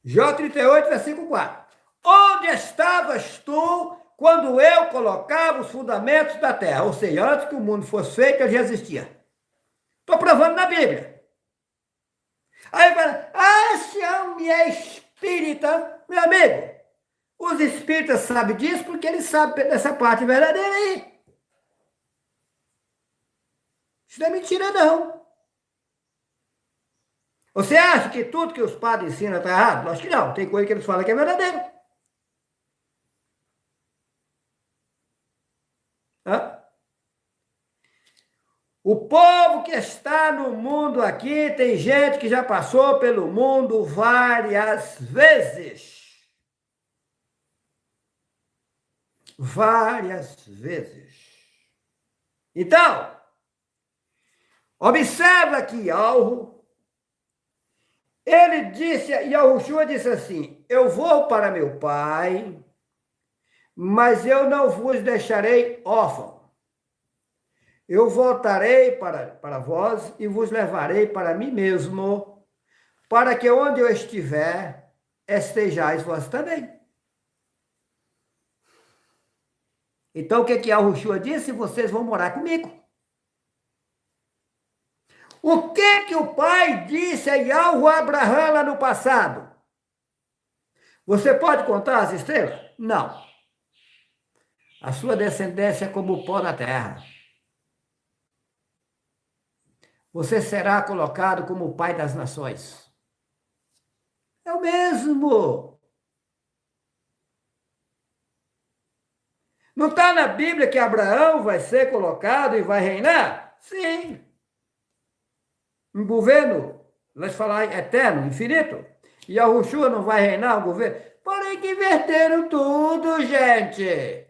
S1: Jó 38, versículo 4. Onde estavas tu quando eu colocava os fundamentos da terra? Ou seja, antes que o mundo fosse feito, ele já existia. Estou provando na Bíblia. Aí fala: esse homem é espírita. Meu amigo, os espíritas sabem disso porque eles sabem dessa parte verdadeira aí. Isso não é mentira, não. Você acha que tudo que os padres ensinam está errado? Acho que não. Tem coisa que eles falam que é verdadeiro. Hã? O povo que está no mundo aqui, tem gente que já passou pelo mundo várias vezes. Várias vezes. Então, observa aqui algo. Ele disse, Yahushua disse assim: eu vou para meu pai, mas eu não vos deixarei órfãos. Eu voltarei para vós e vos levarei para mim mesmo, para que onde eu estiver, estejais vós também. Então, o que Yahushua disse? Vocês vão morar comigo. O que o pai disse a Yahu Abraham lá no passado? Você pode contar as estrelas? Não. A sua descendência é como o pó da terra. Você será colocado como o pai das nações. É o mesmo. Não está na Bíblia que Abraão vai ser colocado e vai reinar? Sim. Um governo, nós falar eterno, infinito. E Yahushua não vai reinar um governo? Porém que inverteram tudo, gente.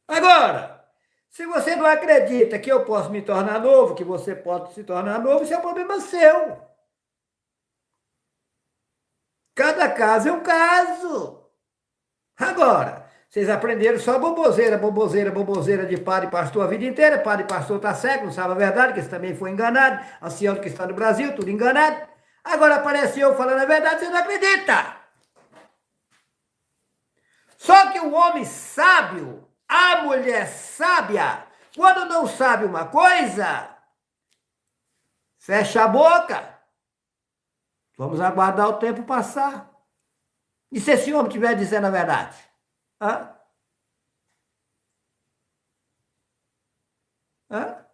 S1: Agora, se você não acredita que eu posso me tornar novo, que você pode se tornar novo, isso é um problema seu. Cada caso é um caso. Agora, vocês aprenderam só boboseira, boboseira, boboseira de padre e pastor a vida inteira. Padre e pastor está cego, não sabe a verdade, que isso também foi enganado. Ancião que está no Brasil, tudo enganado. Agora aparece eu falando a verdade, você não acredita. Só que o homem sábio, a mulher sábia, quando não sabe uma coisa, fecha a boca. Vamos aguardar o tempo passar. E se esse homem estiver dizendo a verdade? Hã? Hã?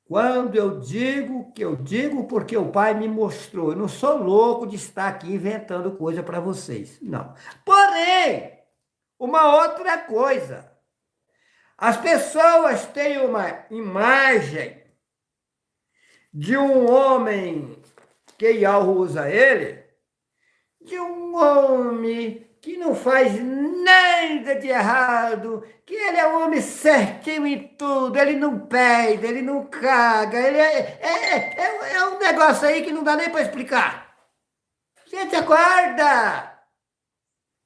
S1: Quando eu digo que eu digo porque o pai me mostrou. Eu não sou louco de estar aqui inventando coisa para vocês. Não. Porém, uma outra coisa. As pessoas têm uma imagem de um homem, que Yahu usa ele, de um homem que não faz nada de errado, que ele é um homem certinho em tudo, ele não peida, ele não caga, ele é um negócio aí que não dá nem para explicar. Gente, acorda!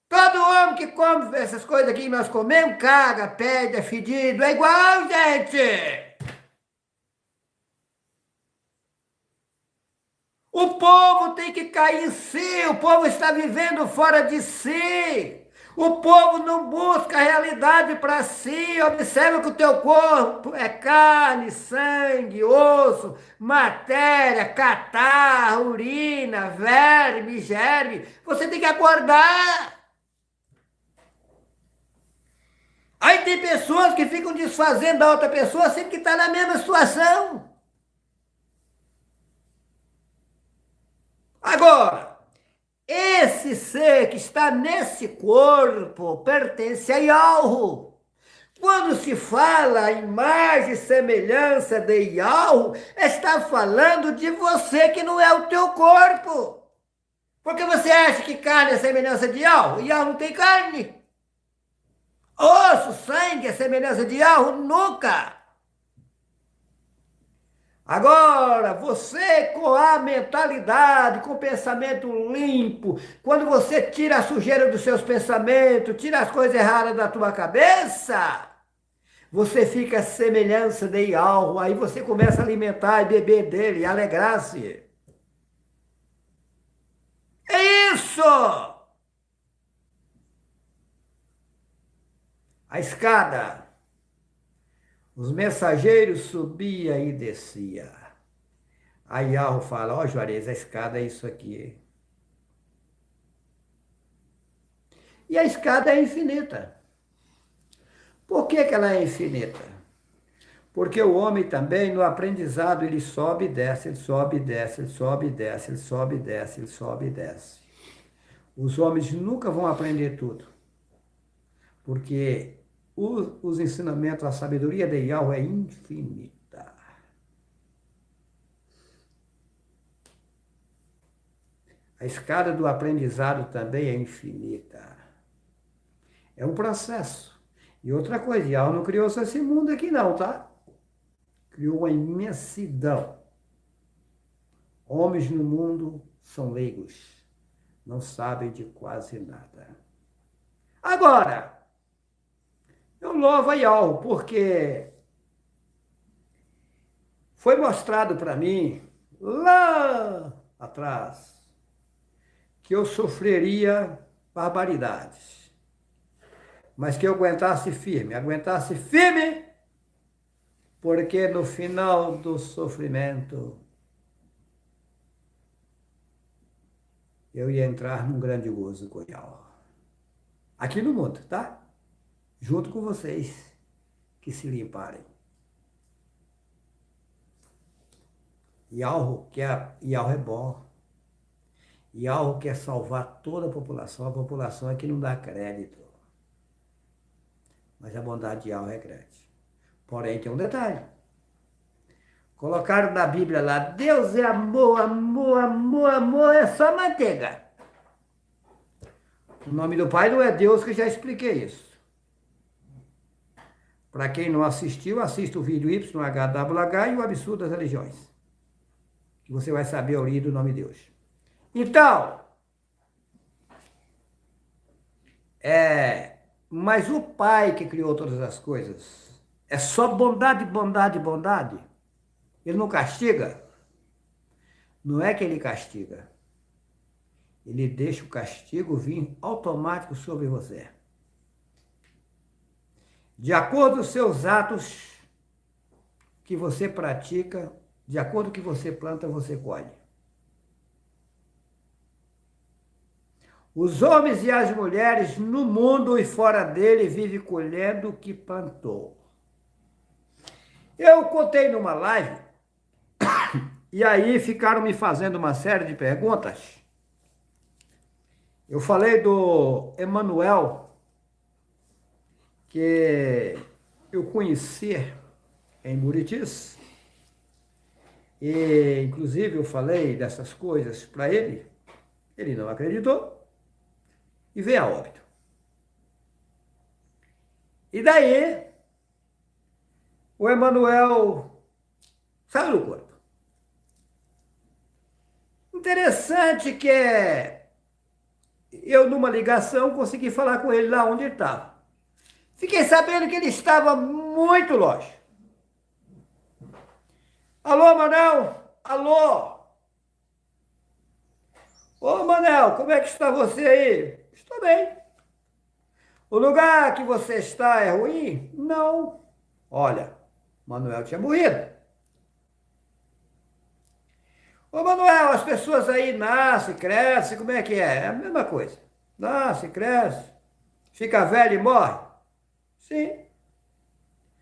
S1: Todo homem que come essas coisas aqui que nós comemos, caga, pede, é fedido, é igual, gente! O povo tem que cair em si, o povo está vivendo fora de si. O povo não busca a realidade para si. Observa que o teu corpo é carne, sangue, osso, matéria, catarro, urina, verme, germe. Você tem que acordar. Aí tem pessoas que ficam desfazendo a outra pessoa sempre que está na mesma situação. Agora, esse ser que está nesse corpo pertence a Yahu. Quando se fala imagem e semelhança de Yahu, está falando de você que não é o teu corpo. Porque você acha que carne é semelhança de Yahu? Yahu não tem carne. Osso, sangue é semelhança de Yahu? Nunca. Agora, você com a mentalidade, com o pensamento limpo, quando você tira a sujeira dos seus pensamentos, tira as coisas erradas da tua cabeça, você fica à semelhança de algo, aí você começa a alimentar e beber dele, e alegrar-se. É isso! A escada. Os mensageiros subia e descia. Aí Alro fala, ó Juarez, a escada é isso aqui. E a escada é infinita. Por que que ela é infinita? Porque o homem também, no aprendizado, ele sobe e desce, ele sobe e desce, ele sobe e desce, ele sobe e desce, ele sobe e desce. Os homens nunca vão aprender tudo. Porque os ensinamentos, a sabedoria de Yahweh é infinita. A escada do aprendizado também é infinita. É um processo. E outra coisa, Yahweh não criou só esse mundo aqui não, tá? Criou uma imensidão. Homens no mundo são leigos. Não sabem de quase nada. Agora, eu louvo a Yahweh, porque foi mostrado para mim, lá atrás, que eu sofreria barbaridades, mas que eu aguentasse firme, porque no final do sofrimento, eu ia entrar num grande gozo com Yahweh. Aqui no mundo, tá? Junto com vocês que se limparem. Yahweh é bom. Yahweh quer salvar toda a população é que não dá crédito. Mas a bondade de Yahweh é grande. Porém, tem um detalhe. Colocaram na Bíblia lá, Deus é amor, amor, amor, amor, é só manteiga. O nome do Pai não é Deus, que eu já expliquei isso. Para quem não assistiu, assista o vídeo YHWH e o Absurdo das Religiões. Que você vai saber a origem do nome de Deus. Então, mas o Pai que criou todas as coisas, é só bondade, bondade, bondade. Ele não castiga. Não é que ele castiga. Ele deixa o castigo vir automático sobre você. De acordo com os seus atos que você pratica, de acordo com o que você planta, você colhe. Os homens e as mulheres no mundo e fora dele vivem colhendo o que plantou. Eu contei numa live, e aí ficaram me fazendo uma série de perguntas. Eu falei do Emanuel, que eu conheci em Buritis, e inclusive eu falei dessas coisas para ele, ele não acreditou, e veio a óbito. E daí, o Emanuel saiu do corpo. Interessante que eu, numa ligação, consegui falar com ele lá onde ele estava. Fiquei sabendo que ele estava muito longe. Alô, Manel? Alô? Ô, Manel, como é que está você aí? Estou bem. O lugar que você está é ruim? Não. Olha, Manuel tinha morrido. Ô, Manuel, as pessoas aí nascem, crescem, como é que é? É a mesma coisa. Nasce, cresce, fica velho e morre. Sim.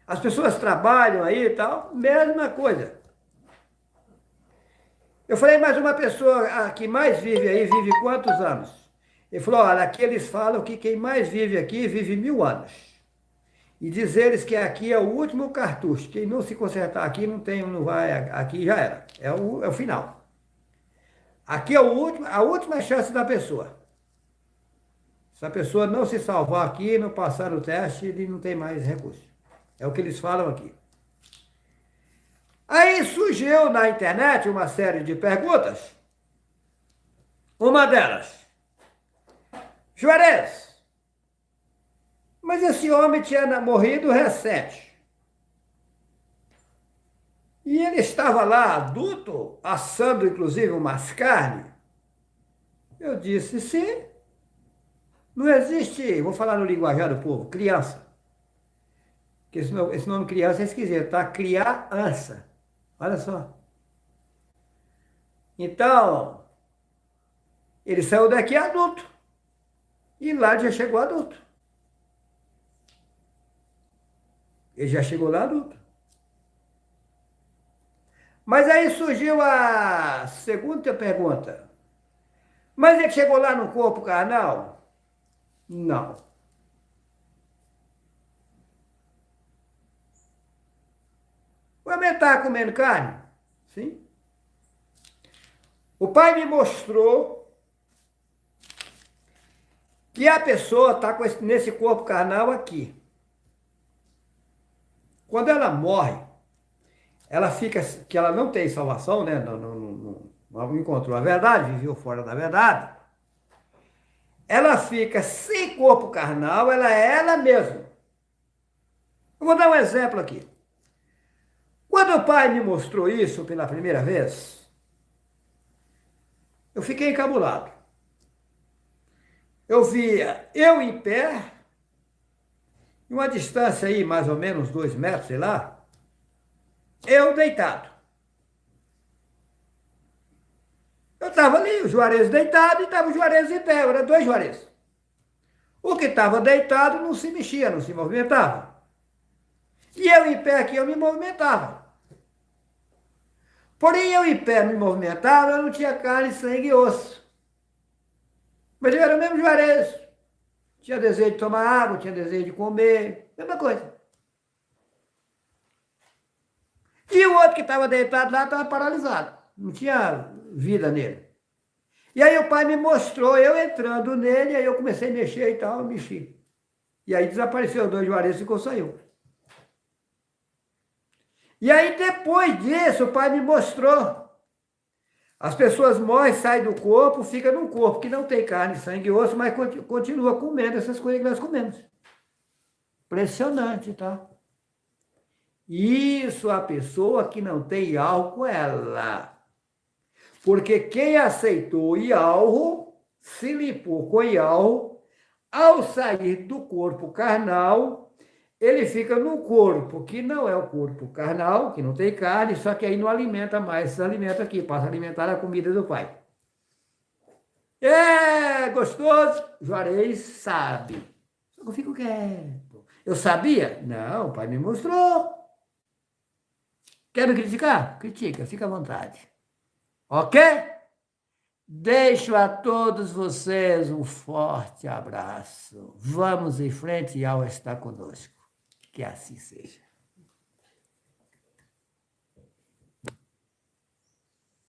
S1: As pessoas trabalham aí e tal, mesma coisa. Eu falei, mas uma pessoa que mais vive aí, vive quantos anos? Ele falou, olha, aqui eles falam que quem mais vive aqui, vive 1000 anos. E diz eles que aqui é o último cartucho. Quem não se consertar aqui, não vai, aqui já era. É o final. Aqui é a última chance da pessoa. Se a pessoa não se salvar aqui, não passar o teste, ele não tem mais recurso. É o que eles falam aqui. Aí surgiu na internet uma série de perguntas. Uma delas, Juarez, mas esse homem tinha morrido recente. E ele estava lá, adulto, assando inclusive umas carnes. Eu disse, sim, não existe, vou falar no linguajar do povo, criança. Porque esse nome criança é esquisito, tá? Criança. Olha só. Então, ele saiu daqui adulto. E lá já chegou adulto. Ele já chegou lá adulto. Mas aí surgiu a segunda pergunta. Mas ele chegou lá no corpo carnal? Não. O homem está comendo carne? Sim. O pai me mostrou que a pessoa está nesse corpo carnal aqui. Quando ela morre, ela fica, que ela não tem salvação, né? Não encontrou a verdade, viveu fora da verdade. Ela fica sem corpo carnal, ela é ela mesma. Eu vou dar um exemplo aqui. Quando o pai me mostrou isso pela primeira vez, eu fiquei encabulado. Eu via eu em pé, em uma distância aí, mais ou menos 2 metros, sei lá, eu deitado. Eu estava ali, o Juarez deitado, e estava o Juarez em pé, eram 2 Juarez. O que estava deitado não se mexia, não se movimentava. E eu em pé aqui, eu me movimentava. Porém, eu em pé me movimentava, eu não tinha carne, sangue e osso. Mas eu era o mesmo Juarez. Tinha desejo de tomar água, tinha desejo de comer, mesma coisa. E o outro que estava deitado lá estava paralisado. Não tinha vida nele. E aí o pai me mostrou, eu entrando nele, aí eu comecei a mexer e tal, eu mexi. E aí desapareceu, 2 Juarez ficou só eu. E aí depois disso o pai me mostrou. As pessoas morrem, saem do corpo, fica num corpo que não tem carne, sangue e osso, mas continua comendo essas coisas que nós comemos. Impressionante, tá? Isso a pessoa que não tem álcool, ela. Porque quem aceitou Ialro, se limpou com Ialro, ao sair do corpo carnal, ele fica no corpo que não é o corpo carnal, que não tem carne, só que aí não alimenta mais, se alimenta aqui, passa a alimentar a comida do pai. É gostoso? Juarez sabe. Só que eu fico quieto. Eu sabia? Não, o pai me mostrou. Quer me criticar? Critica, fica à vontade. Ok? Deixo a todos vocês um forte abraço. Vamos em frente e Yahweh está conosco. Que assim seja.